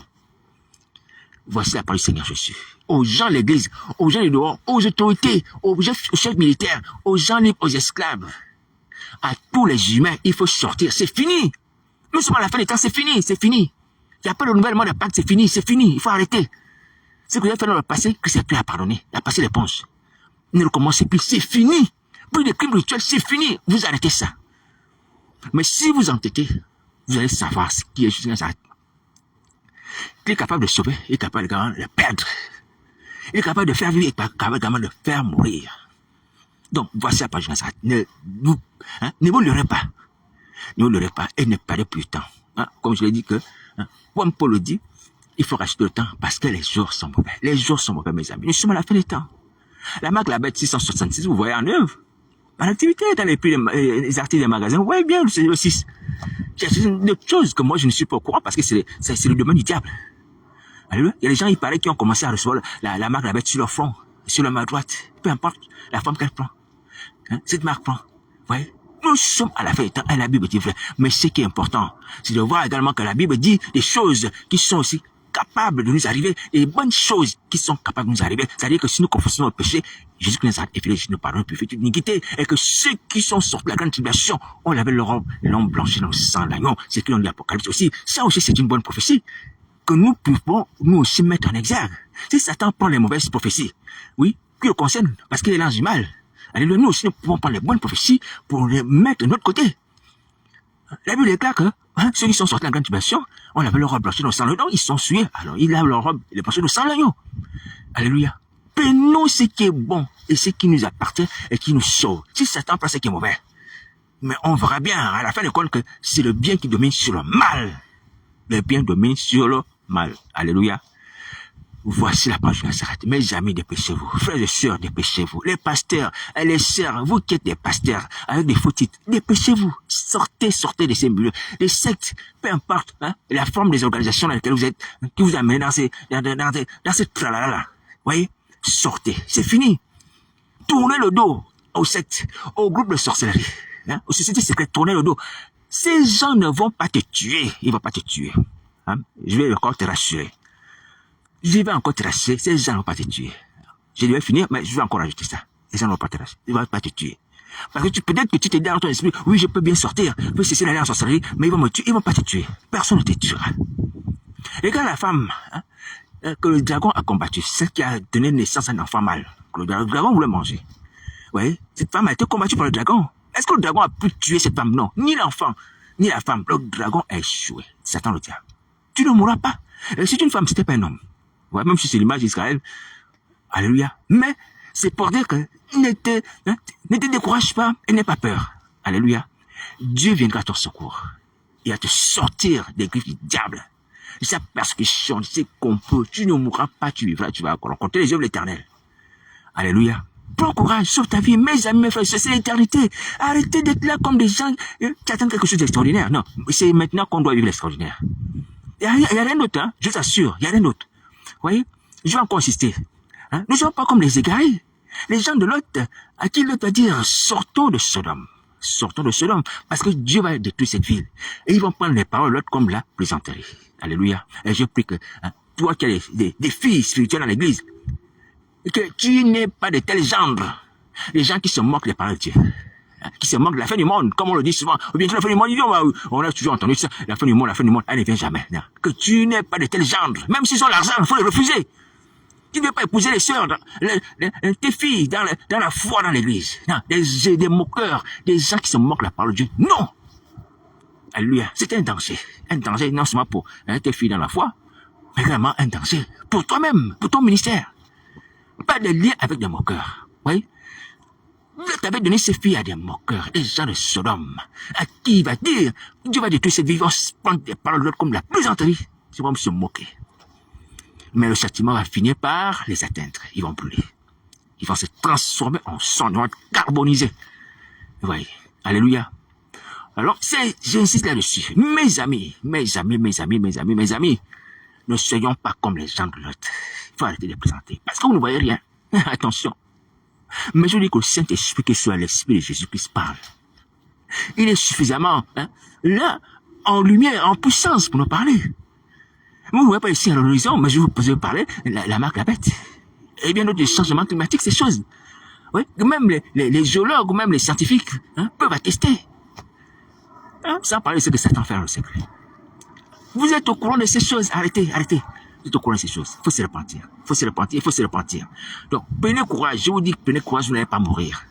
Voici la parole du Seigneur Jésus. Aux gens de l'église, aux gens du dehors, aux autorités, aux chefs militaires, aux gens libres, aux esclaves, à tous les humains, il faut sortir. C'est fini. Nous sommes à la fin des temps, c'est fini, c'est fini. Il n'y a pas de renouvellement de Pâques, c'est fini, il faut arrêter. Ce que vous avez fait dans le passé, Christ est prêt à pardonner. Il a passé l'éponge. Ne recommencez plus, c'est fini. Plus de crimes rituels, c'est fini. Vous arrêtez ça. Mais si vous entêtez, vous allez savoir ce qui est juste Nazareth. Il est capable de sauver, il est capable de perdre. Il est capable de faire vivre, il est capable également de faire mourir. Donc, voici la page de Nazareth. Ne vous leurrez pas. Ne vous leurrez pas et ne perdez plus de temps. Hein? Comme je l'ai dit que, comme Paul le dit, il faut racheter le temps parce que les jours sont mauvais. Les jours sont mauvais, mes amis. Nous sommes à la fin des temps. La marque La Bête 666, vous voyez en œuvre. En activité dans les articles des magasins, vous voyez bien le 6. C'est une autre chose que moi je ne suis pas au courant parce que c'est le domaine du diable. Alléluia. Il y a des gens, il paraît, qui ont commencé à recevoir la marque La Bête sur leur front, sur leur main droite. Peu importe la forme qu'elle prend. Hein? Cette marque prend. Vous voyez? Nous sommes à la fin des temps et la Bible dit vrai. Mais ce qui est important, c'est de voir également que la Bible dit des choses qui sont aussi capables de nous arriver, des bonnes choses qui sont capables de nous arriver. C'est-à-dire que si nous confessons notre péché, Jésus-Christ nous a effilé, nous pardonne, puis fait toute iniquité, et que ceux qui sont sortis de la grande tribulation ont lavé leur robe et l'ont blanchi dans le sang de l'agneau. C'est ce que l'on dit l'Apocalypse aussi. Ça aussi, c'est une bonne prophétie que nous pouvons nous aussi mettre en exergue. Si Satan prend les mauvaises prophéties, oui, qui le concernent, parce qu'il est l'ange du mal, alléluia, nous aussi, nous pouvons prendre les bonnes prophéties pour les mettre de notre côté. La Bible déclare que ceux qui sont sortis de la grande tribulation, on avait leur robe blanchie dans le sang de l'agneau, ils sont sués, alors ils lavent leur robe, les blanchis dans le sang de l'agneau. Alléluia. Prenons ce qui est bon et ce qui nous appartient et qui nous sauve. Si Satan prend ce qui est mauvais, mais on verra bien à la fin de compte que c'est le bien qui domine sur le mal. Le bien domine sur le mal. Alléluia. Voici la page de Nazareth. Mes amis, dépêchez-vous. Frères et sœurs, dépêchez-vous. Les pasteurs et les sœurs, vous qui êtes des pasteurs avec des faux titres, dépêchez-vous. Sortez de ces milieux. Les sectes, peu importe la forme des organisations dans lesquelles vous êtes, qui vous amènent dans ces tralala. Voyez, sortez. C'est fini. Tournez le dos aux sectes, aux groupes de sorcellerie, aux sociétés secrètes. Tournez le dos. Ces gens ne vont pas te tuer. Ils vont pas te tuer. Je vais encore te rassurer. Je vais encore te rassurer, ces gens ne vont pas te tuer. Je devais finir, mais je vais encore ajouter ça. Ces gens ne vont pas te rassurer, ils ne vont pas te tuer. Parce que peut-être que tu te dis dans ton esprit, oui, je peux bien sortir, je peux cesser d'aller en sorcellerie, mais ils vont me tuer, ils ne vont pas te tuer. Personne ne te tuera. Et quand la femme que le dragon a combattu, celle qui a donné naissance à un enfant mâle, que le dragon voulait manger. Vous voyez, cette femme a été combattue par le dragon. Est-ce que le dragon a pu tuer cette femme? Non, ni l'enfant, ni la femme. Le dragon a échoué. Satan le diable. Tu ne mourras pas. Et si une femme, c'était pas un homme. Ouais, même si c'est l'image d'Israël. Alléluia. Mais c'est pour dire que ne te décourage pas et n'aie pas peur. Alléluia. Dieu viendra à ton secours. Il va te sortir des griffes du diable. De sa persécution, de ses complots. Tu ne mourras pas, tu vivras, tu vas rencontrer les œuvres de l'Éternel. Alléluia. Prends courage, sauve ta vie, mes amis, mes frères, c'est l'éternité. Arrêtez d'être là comme des gens qui attendent quelque chose d'extraordinaire. Non, c'est maintenant qu'on doit vivre l'extraordinaire. Il n'y a rien d'autre, je t'assure, il n'y a rien d'autre. Vous voyez, je vais encore insister. Nous ne sommes pas comme les égarés. Les gens de Lot, à qui Lot va dire, sortons de Sodome. Sortons de Sodome, parce que Dieu va détruire cette ville. Et ils vont prendre les paroles de Lot comme la plaisanterie. Alléluia. Et je prie que toi qui as des filles spirituelles dans l'église, que tu n'aies pas de tels gendres. Les gens qui se moquent des paroles de Dieu. Qui se moquent de la fin du monde, comme on le dit souvent. Ou bien la fin du monde, on a toujours entendu ça. La fin du monde, elle ne vient jamais. Non. Que tu n'aies pas de tels gendres. Même s'ils ont l'argent, il faut les refuser. Tu ne veux pas épouser les sœurs, tes filles dans la foi dans l'église. Non, des moqueurs, des gens qui se moquent de la parole de Dieu. Non. Alléluia. C'est un danger. Un danger non seulement pour tes filles dans la foi, mais également un danger pour toi-même, pour ton ministère. Pas de lien avec des moqueurs. Oui. Vous t'avez donné ces filles à des moqueurs, des gens de Sodome, à qui il va dire, Dieu va détruire cette vie, ils vont prendre des paroles de l'autre comme la plaisanterie. Ils vont se moquer. Mais le châtiment va finir par les atteindre. Ils vont brûler. Ils vont se transformer en sang, ils vont être carbonisés. Vous voyez. Alléluia. Alors, j'insiste là-dessus. Mes amis, ne soyons pas comme les gens de l'autre. Il faut arrêter de plaisanter. Parce que vous ne voyez rien. Attention. Mais je dis que le Saint-Esprit qui soit l'Esprit de Jésus-Christ parle. Il est suffisamment là, en lumière, en puissance pour nous parler. Vous ne voyez pas ici à l'horizon, mais je vous parler la marque, la bête. Et bien d'autres changements climatiques, ces choses. Oui, même les géologues ou même les scientifiques peuvent attester. Sans parler de ce que Satan fait dans le siècle. Vous êtes au courant de ces choses. Arrêtez. Vous êtes au courant de ces choses. Il faut se repentir. Donc, prenez courage. Je vous dis, prenez courage, vous n'allez pas mourir.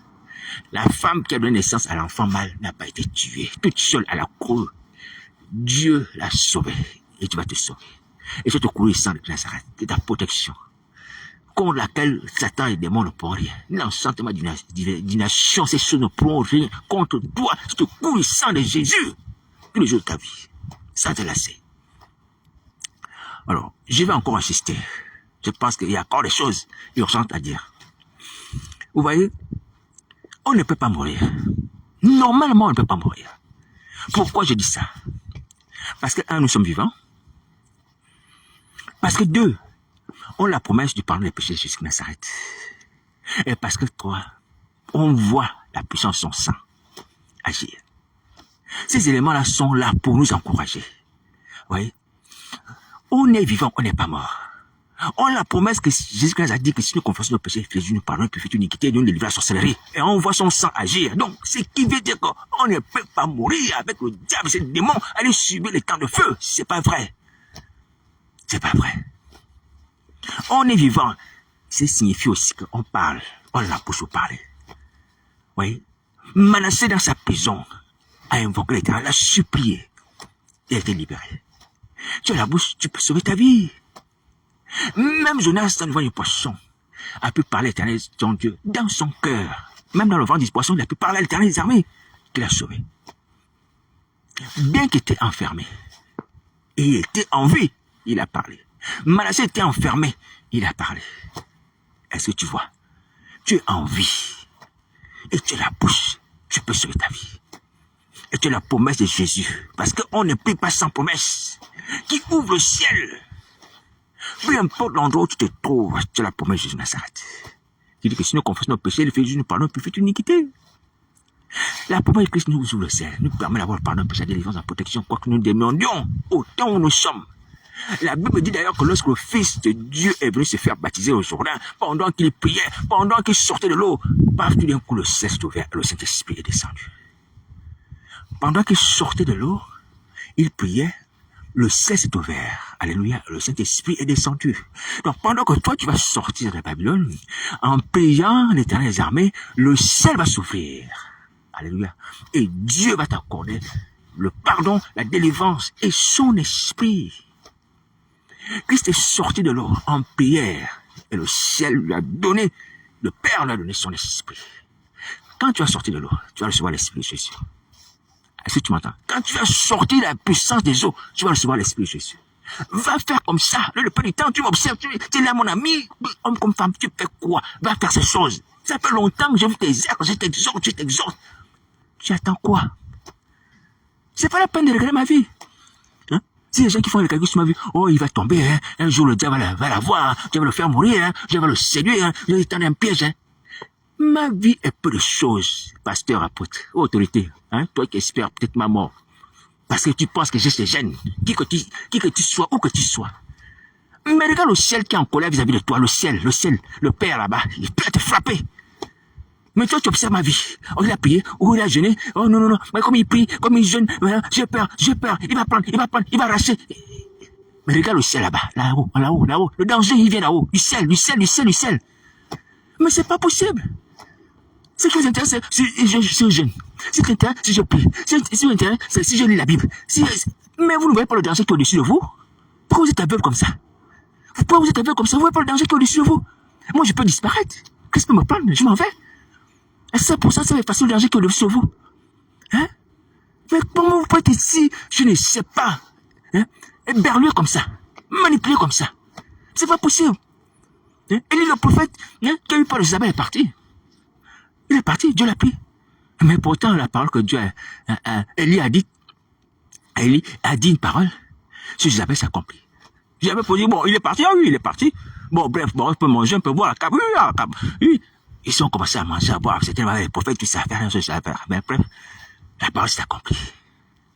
La femme qui a donné naissance à l'enfant mâle n'a pas été tuée. Toute seule à la croix. Dieu l'a sauvée. Et tu vas te sauver. Et je te couvrir le sang de Nazareth, de ta protection, contre laquelle Satan et les démons ne pourront rien. L'enchantement d'une nation, ces choses ne pourront rien contre toi. Je te couvre le sang de Jésus tous les jours de ta vie, sans te lasser. Alors, je vais encore insister. Je pense qu'il y a encore des choses urgentes à dire. Vous voyez, on ne peut pas mourir. Normalement, on ne peut pas mourir. Pourquoi je dis ça? Parce que, un, nous sommes vivants. Parce que deux, on a la promesse du pardon des péchés de Jésus de Nazareth. Et parce que trois, on voit la puissance de son sang agir. Ces éléments-là sont là pour nous encourager. Vous voyez? On est vivant, on n'est pas mort. On a la promesse que Jésus-Christ a dit que si nous confessons nos péchés, Jésus nous pardonne, puis fait une iniquité, nous délivre la sorcellerie. Et on voit son sang agir. Donc, ce qui veut dire qu'on ne peut pas mourir avec le diable, ces démons, aller subir les temps de feu. C'est pas vrai. C'est pas vrai. On est vivant. Ça signifie aussi qu'on parle. On a la bouche pour parler. Oui. Manassé dans sa prison a invoqué l'Éternel, a supplié. Il a été libéré. Tu as la bouche, tu peux sauver ta vie. Même Jonas, dans le ventre du poisson, a pu parler à l'Éternel, son Dieu, dans son cœur. Même dans le ventre du poisson, il a pu parler à l'Éternel des armées, qu'il a sauvé. Bien qu'il était enfermé, et il était en vie, il a parlé. Manassé était enfermé, il a parlé. Est-ce que tu vois? Tu es en vie. Et tu as la bouche, tu peux sauver ta vie. Et tu as la promesse de Jésus. Parce qu'on ne prie pas sans promesse. Qui ouvre le ciel. Peu importe l'endroit où tu te trouves, tu as la promesse de Jésus de Nazareth. Qui dit que si nous confessons nos péchés, le fait de Jésus nous pardonne, puis fait une iniquité. La promesse de Christ nous ouvre le ciel. Nous permet d'avoir le pardon, péché, la délivrance, la protection, quoi que nous demandions, autant où nous sommes. La Bible dit d'ailleurs que lorsque le Fils de Dieu est venu se faire baptiser au Jourdain, pendant qu'il priait, pendant qu'il sortait de l'eau, paf, tout d'un coup le ciel s'est ouvert et le Saint-Esprit est descendu. Pendant qu'il sortait de l'eau, il priait, le ciel s'est ouvert. Alléluia, le Saint-Esprit est descendu. Donc pendant que toi tu vas sortir de la Babylone, en priant l'Éternel des armées, le ciel va s'ouvrir. Alléluia. Et Dieu va t'accorder le pardon, la délivrance et son esprit. Christ est sorti de l'eau en prière et le ciel lui a donné, le Père lui a donné son esprit. Quand tu vas sortir de l'eau, tu vas recevoir l'esprit de Jésus. Est-ce que tu m'entends? Quand tu vas sortir de la puissance des eaux, tu vas recevoir l'esprit de Jésus. Va faire comme ça. Le peu du temps, tu m'observes, tu es là mon ami, homme comme femme, tu fais quoi? Va faire ces choses. Ça fait longtemps que je t'exerce, je t'exhorte. Tu attends quoi? C'est pas la peine de regarder ma vie. Si les gens qui font les calculs sur ma vie, oh, il va tomber, hein. Un jour le diable va la voir, je vais le faire mourir, hein. Je vais le séduire, hein. Je vais lui tendre un piège. Hein. Ma vie est peu de choses, pasteur, apôtre, autorité. Hein. Toi qui espères peut-être ma mort. Parce que tu penses que je te gêne, qui que tu sois, où que tu sois. Mais regarde le ciel qui est en colère vis-à-vis de toi, le ciel, le Père là-bas, il est prêt à te frapper. Mais toi, tu observes ma vie. Oh, il a prié. Oh, il a jeûné. Oh, non. Mais comme il prie, comme il jeûne, voilà, j'ai peur. Il va prendre, il va arracher. Mais regarde le ciel là-bas. Là-haut. Le danger, il vient là-haut. Du ciel. Mais c'est pas possible. Ce qui vous intéresse, c'est je jeûne. Ce qui vous intéresse, c'est je prie. Ce qui vous intéresse, c'est si je lis la Bible. Mais vous ne voyez pas le danger qui est au-dessus de vous? Pourquoi vous êtes aveugle comme ça? Pourquoi vous êtes aveugle comme ça? Vous ne voyez pas le danger qui est au-dessus de vous? Moi, je peux disparaître. Qu'est-ce que peut me prendre? Je m'en vais. Et 5%, c'est facile d'énergie que le sur vous. Hein? Mais comment vous pouvez être ici, je ne sais pas, hein? Berlué comme ça, manipulé comme ça. C'est pas possible. Hein? Élie le prophète, hein, qui a eu peur de Jézabel est parti. Il est parti, Dieu l'a pris. Mais pourtant, la parole que Dieu Élie a dit, Élie a dit une parole, sur Jézabel s'accomplit. J'avais posé, bon, il est parti, ah oui, il est parti. Bon, bref, bon, on peut manger, on peut boire la cape, oui, la cape, oui. Ils ont commencé à manger, à boire, c'était les prophètes qui savaient faire, rien, savaient faire. Mais bref, la parole s'est accomplie.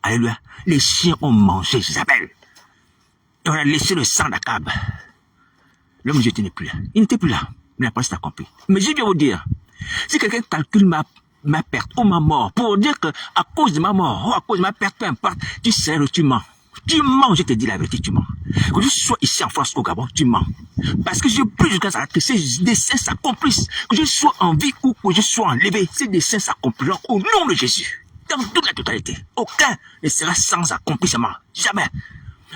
Alléluia. Les chiens ont mangé Jézabel. Et on a laissé le sang d'Akab. L'homme de Dieu n'est plus là. Il n'était plus là. Mais la parole s'est accomplie. Mais je vais vous dire, si quelqu'un calcule ma perte ou ma mort pour dire que à cause de ma mort ou à cause de ma perte, peu importe, tu sais, tu mens. Tu mens, je te dis la vérité, tu mens. Que je sois ici en France, au Gabon, tu mens. Parce que je prie jusqu'à ce que ces desseins s'accomplissent. Que je sois en vie ou que je sois enlevé, ces desseins s'accompliront au nom de Jésus. Dans toute la totalité. Aucun ne sera sans accomplissement. Jamais.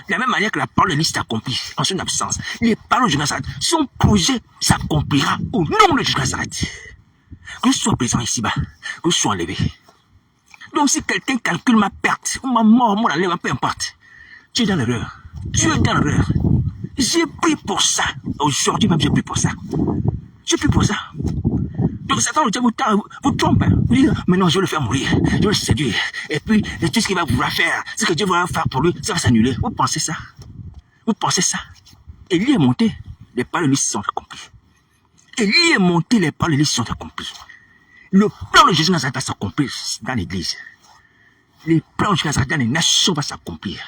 De la même manière que la parole de l'Église s'accomplit en son absence, les paroles de Jésus Nazareth, son projet s'accomplira au nom de Jésus Nazareth. Que je sois présent ici-bas, que je sois enlevé. Donc si quelqu'un calcule ma perte, ou ma mort, mon enlèvement, peu importe, tu es dans l'erreur. Tu es dans l'erreur. J'ai pris pour ça. Aujourd'hui même, j'ai pris pour ça. J'ai pris pour ça. Donc Satan, le diable, vous trompe. Vous dites, mais non, je vais le faire mourir. Je vais le séduire. Et puis, tout ce qu'il va vouloir faire, ce que Dieu va faire pour lui, ça va s'annuler. Vous pensez ça? Vous pensez ça? Élie est monté, les paroles de l'Église sont accomplies. Élie est monté, les paroles de l'Église sont accomplies. Le plan de Jésus Nazareth va s'accomplir dans l'Église. Les plans de Jésus Nazareth dans les nations vont s'accomplir.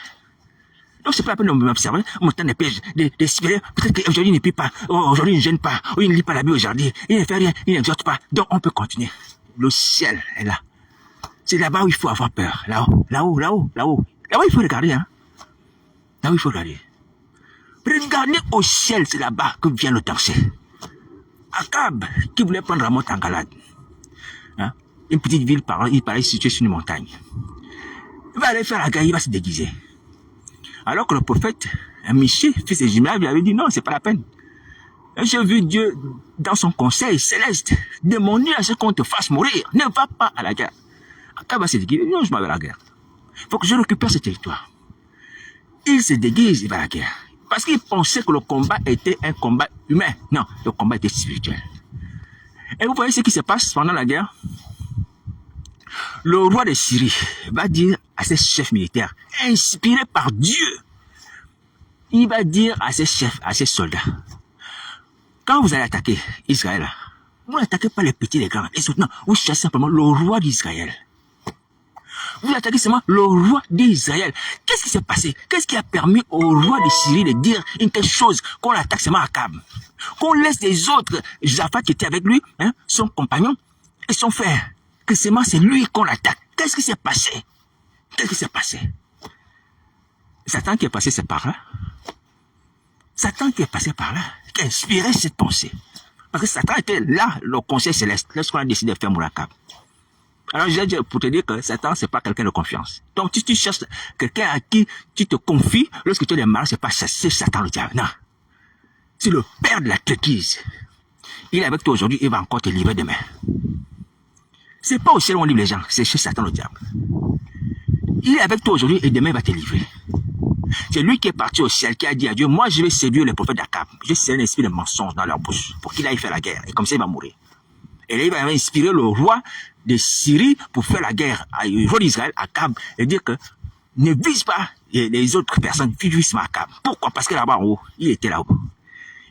Donc c'est pas la peine de m'observer, mon temps des pièges, d'espérer, peut-être qu'aujourd'hui il ne prie pas, aujourd'hui il ne gêne pas, ou il ne lit pas la Bible aujourd'hui, il ne fait rien, il n'exhorte pas. Donc on peut continuer. Le ciel est là. C'est là-bas où il faut avoir peur. Là-haut, là-haut, là-haut, là-haut. Là-haut il faut regarder, hein. Là-haut il faut regarder. Regardez au ciel, c'est là-bas que vient le danger. Akab, qui voulait prendre Ramoth en Galade, hein, une petite ville, il paraît située sur une montagne. Il va aller faire la guerre, il va se déguiser. Alors que le prophète, Michée, fils de Jimla, lui avait dit non, c'est pas la peine. J'ai vu Dieu dans son conseil céleste demander à ce qu'on te fasse mourir. Ne va pas à la guerre. Akab va se déguiser. Non, je m'en vais à la guerre. Il faut que je récupère ce territoire. Il se déguise, il va à la guerre. Parce qu'il pensait que le combat était un combat humain. Non, le combat était spirituel. Et vous voyez ce qui se passe pendant la guerre? Le roi de Syrie va dire à ses chefs militaires, inspirés par Dieu, il va dire à ses chefs, à ses soldats, quand vous allez attaquer Israël, vous n'attaquez pas les petits, les grands, les autres, non, vous cherchez simplement le roi d'Israël. Vous attaquez seulement le roi d'Israël. Qu'est-ce qui s'est passé? Qu'est-ce qui a permis au roi de Syrie de dire une telle chose, qu'on attaque seulement Akab, qu'on laisse les autres, Josaphat qui était avec lui, hein, son compagnon et son frère, que seulement c'est lui qu'on attaque. Qu'est-ce qui s'est passé? Qu'est-ce qui s'est passé? Satan qui est passé c'est par là. Satan qui est passé par là, qui a inspiré cette pensée. Parce que Satan était là, le conseil céleste, lorsqu'on a décidé de faire Akab. Alors j'ai dit pour te dire que Satan c'est pas quelqu'un de confiance. Donc si tu cherches quelqu'un à qui tu te confies, lorsque tu es malade, c'est pas c'est Satan le diable. Non. C'est le père de la traîtrise. Il est avec toi aujourd'hui, il va encore te livrer demain. C'est pas au ciel où on livre les gens, c'est chez Satan le diable. Il est avec toi aujourd'hui et demain il va te livrer. C'est lui qui est parti au ciel, qui a dit à Dieu, moi je vais séduire les prophètes d'Akab. Je vais séduire un esprit de mensonge dans leur bouche pour qu'il aille faire la guerre. Et comme ça il va mourir. Et là il va inspirer le roi de Syrie pour faire la guerre au roi d'Israël, Akab, et dire que ne vise pas les autres personnes, vise Akab. Pourquoi? Parce que là-bas en haut, il était là-haut.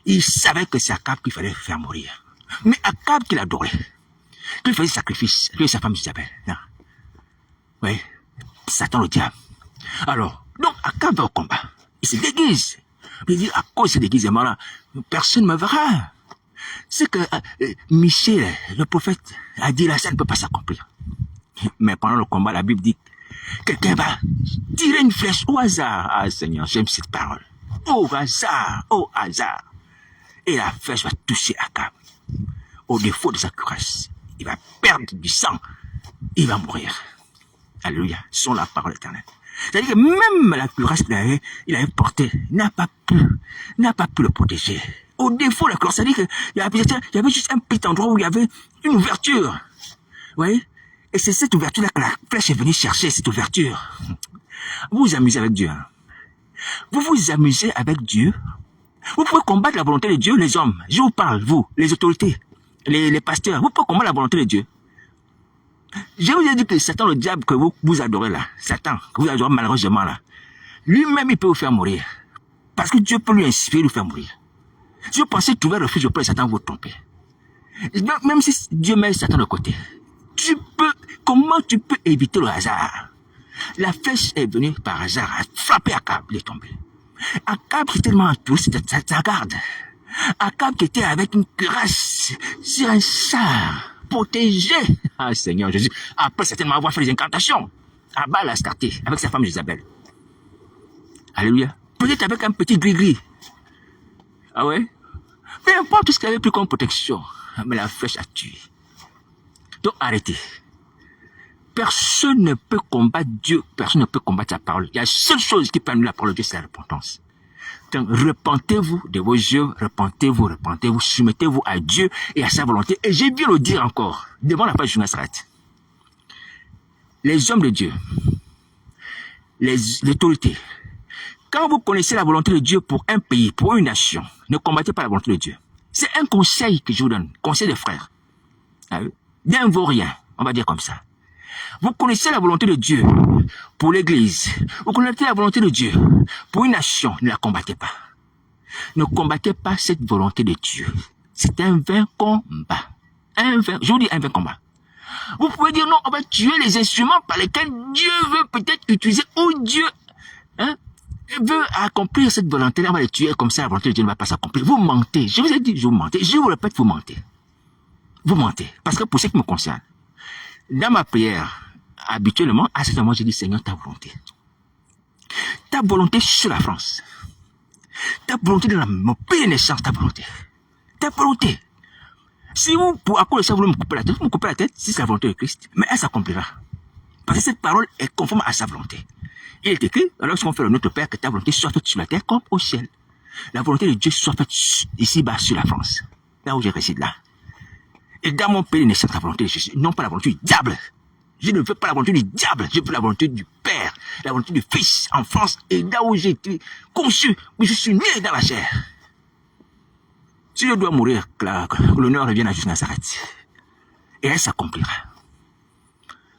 Il savait que c'est Akab qu'il fallait faire mourir. Mais Akab qu'il adorait, qu'il faisait sacrifice, lui et sa femme Isabelle. Oui, Satan le diable. Alors, donc Akab va au combat. Il se déguise. Il dit, à cause de ce déguisement-là, personne ne me verra. C'est que Michée, le prophète, a dit là, ça ne peut pas s'accomplir. Mais pendant le combat, la Bible dit, quelqu'un va tirer une flèche au hasard. Ah Seigneur, j'aime cette parole. Au hasard, au hasard. Et la flèche va toucher Akab. Au défaut de sa cuirasse, il va perdre du sang. Il va mourir. Alléluia, sont la parole éternelle. C'est-à-dire que même la cuirasse qu'il il avait portée n'a pas pu le protéger. Au défaut de la cuirasse, c'est-à-dire qu'il y avait juste un petit endroit où il y avait une ouverture. voyez? Et c'est cette ouverture-là que la flèche est venue chercher, cette ouverture. Vous vous amusez avec Dieu. Hein? Vous vous amusez avec Dieu. Vous pouvez combattre la volonté de Dieu, les hommes. Je vous parle, vous, les autorités, les pasteurs. Vous pouvez combattre la volonté de Dieu. Je vous ai dit que Satan, le diable que vous adorez là, Satan, que vous adorez malheureusement là, lui-même, il peut vous faire mourir. Parce que Dieu peut lui inspirer, vous faire mourir. Si vous pensez trouver refuge auprès de Satan, vous vous trompez. Même si Dieu met Satan de côté, comment tu peux éviter le hasard? La flèche est venue par hasard, a frappé Akab, il est tombé. Akab qui est tellement entouré, c'était sa garde. Akab qui était avec une cuirasse sur un char, protégé. Ah Seigneur Jésus, après certainement avoir fait des incantations, à Baal Astarté, avec sa femme Jézabel. Alléluia. Peut-être avec un petit gris-gris. Ah ouais? Peu importe tout ce qu'il avait pris comme protection, mais la flèche a tué. Donc arrêtez. Personne ne peut combattre Dieu, personne ne peut combattre sa parole. Il y a une seule chose qui peut annuler la parole de Dieu, c'est la repentance. Donc repentez-vous de vos yeux, repentez-vous, soumettez-vous à Dieu et à sa volonté. Et j'ai bien le dire encore, devant la page de Nazareth. Les hommes de Dieu, les autorités, quand vous connaissez la volonté de Dieu pour un pays, pour une nation, ne combattez pas la volonté de Dieu. C'est un conseil que je vous donne, conseil des frères. D'un vaurien, on va dire comme ça. Vous connaissez la volonté de Dieu pour l'Église. Vous connaissez la volonté de Dieu pour une nation. Ne la combattez pas. Ne combattez pas cette volonté de Dieu. C'est un vain combat. Je vous dis un vain combat. Vous pouvez dire non, on va tuer les instruments par lesquels Dieu veut peut-être utiliser, ou Dieu veut accomplir cette volonté-là, on va les tuer comme ça, la volonté de Dieu ne va pas s'accomplir. Vous mentez. Je vous ai dit, vous mentez. Je vous répète, vous mentez. Vous mentez. Parce que pour ce qui me concerne, dans ma prière, habituellement, à ce moment, je dis, Seigneur, ta volonté. Ta volonté sur la France. Ta volonté dans mon pays de naissance, ta volonté. Ta volonté. Si vous, à cause de ça, vous voulez me couper la tête, vous me coupez la tête, si c'est la volonté de Christ, mais elle s'accomplira. Parce que cette parole est conforme à sa volonté. Il est écrit, lorsqu'on fait le Notre Père, que ta volonté soit faite sur la terre comme au ciel. La volonté de Dieu soit faite ici-bas sur la France. Là où je réside là. Et dans mon pays de naissance, la volonté de Jésus, non pas la volonté du diable. Je ne veux pas la volonté du diable, je veux la volonté du Père, la volonté du Fils en France, et là où j'ai été conçu, où je suis né dans la chair. Si je dois mourir, que l'honneur revienne à Jésus Nazareth, et elle s'accomplira.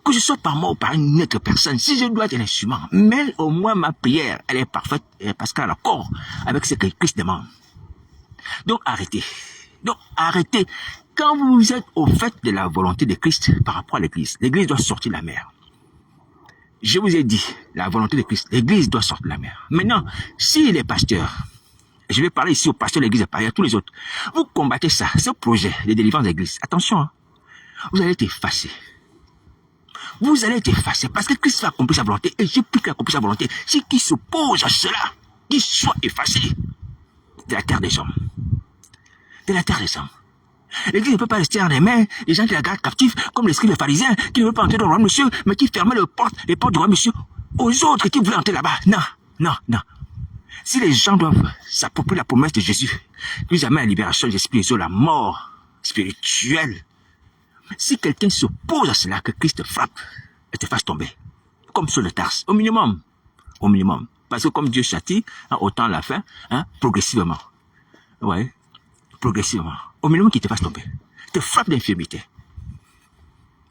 Que je sois par moi ou par une autre personne, si je dois être un instrument, mais au moins ma prière, elle est parfaite, parce qu'elle a l'accord avec ce que Christ demande. Donc arrêtez. Quand vous êtes au fait de la volonté de Christ par rapport à l'Église, l'Église doit sortir de la mer. Je vous ai dit, la volonté de Christ, l'Église doit sortir de la mer. Maintenant, si les pasteurs, je vais parler ici aux pasteurs de l'Église et à tous les autres, vous combattez ça, ce projet de délivrance de l'Église, attention, hein, vous allez être effacés. Vous allez être effacés parce que Christ va accomplir sa volonté et je prie qu'il accomplisse sa volonté. Si qui s'oppose à cela, qu'il soit effacé de la terre des hommes. De la terre des hommes. L'Église ne peut pas rester en les mains des gens qui la gardent captifs, comme les scribes et les pharisiens, qui ne veulent pas entrer dans le roi monsieur, mais qui fermaient les portes du roi monsieur aux autres qui voulaient entrer là-bas. Non. Si les gens doivent s'approprier la promesse de Jésus, qui nous amène à la libération des esprits des eaux, la mort spirituelle, si quelqu'un s'oppose à cela, que Christ te frappe et te fasse tomber, comme sur le Tarse, au minimum. Parce que comme Dieu châtie, autant l'a fait, progressivement. Ouais. Progressivement, au minimum qu'il te fasse tomber, te frappe d'infirmité,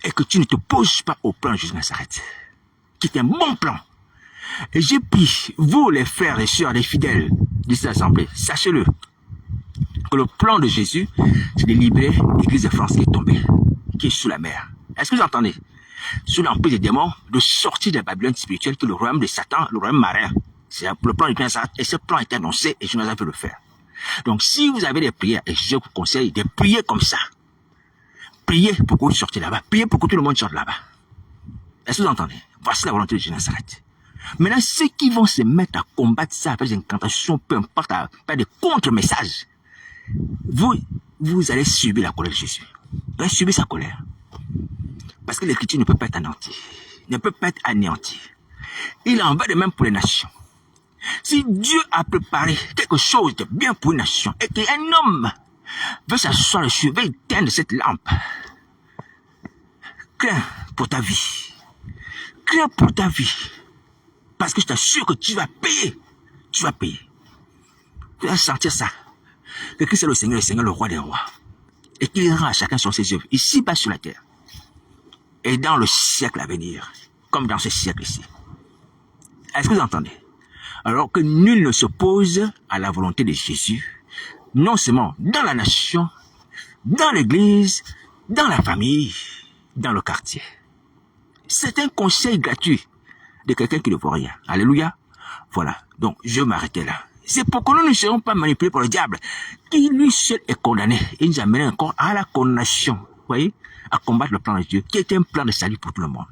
et que tu ne te poses pas au plan de Jésus Nazareth, qui est un bon plan. Et j'ai pris, vous les frères, les sœurs, les fidèles de cette assemblée, sachez-le, que le plan de Jésus, c'est de libérer l'Église de France qui est tombée, qui est sous la mer. Est-ce que vous entendez? Sous l'emprise des démons, de sortir de la Babylone spirituelle, que le royaume de Satan, le royaume marin, c'est le plan de Jésus Nazareth, et ce plan est annoncé, et Jésus Nazareth veut le faire. Donc, si vous avez des prières, et je vous conseille de prier comme ça, priez pour que vous sortiez là-bas, priez pour que tout le monde sorte là-bas. Est-ce que vous entendez? Voici la volonté de Jésus Nazareth. Maintenant, ceux qui vont se mettre à combattre ça avec des incantations, peu importe, par des contre-messages, vous allez subir la colère de Jésus. Vous allez subir sa colère. Parce que l'écriture ne peut pas être anéantie. Il en va de même pour les nations. Si Dieu a préparé quelque chose de bien pour une nation et qu'un homme veut s'asseoir dessus, veut éteindre cette lampe, crains pour ta vie. Crains pour ta vie. Parce que je t'assure que tu vas payer. Tu vas payer. Tu vas sentir ça. Que Christ est le Seigneur, le roi des rois. Et qu'il rend à chacun sur ses œuvres, ici-bas sur la terre. Et dans le siècle à venir, comme dans ce siècle-ci. Est-ce que vous entendez? Alors que nul ne s'oppose à la volonté de Jésus, non seulement dans la nation, dans l'église, dans la famille, dans le quartier. C'est un conseil gratuit de quelqu'un qui ne voit rien. Alléluia. Voilà. Donc, je vais m'arrêter là. C'est pour que nous ne serons pas manipulés par le diable, qui lui seul est condamné et nous amène encore à la condamnation. Vous voyez? À combattre le plan de Dieu, qui est un plan de salut pour tout le monde.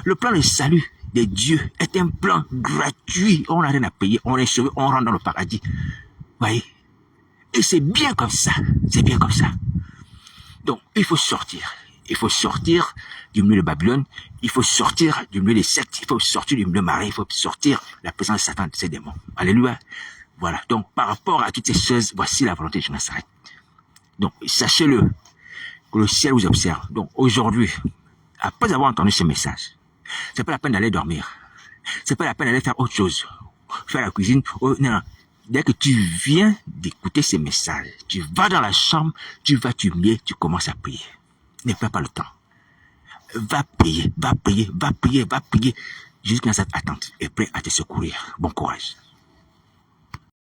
Le plan de salut de Dieu est un plan gratuit. On n'a rien à payer, on est sauvé, on rentre dans le paradis. Vous voyez? Et c'est bien comme ça. C'est bien comme ça. Donc, il faut sortir. Il faut sortir du milieu de Babylone. Il faut sortir du milieu des sectes. Il faut sortir du milieu marin. Il faut sortir de la présence de Satan, de ses démons. Alléluia. Voilà. Donc, par rapport à toutes ces choses, voici la volonté de Nazareth. Donc, sachez-le, que le ciel vous observe. Donc, aujourd'hui, après avoir entendu ce message, c'est pas la peine d'aller dormir. C'est pas la peine d'aller faire autre chose. Faire la cuisine. Oh, non. Dès que tu viens d'écouter ces messages, tu vas dans la chambre, tu vas t'humilier, tu commences à prier. Ne perds pas le temps. Va prier, va prier, va prier, va prier. Jusqu'à cette attente est prêt à te secourir. Bon courage.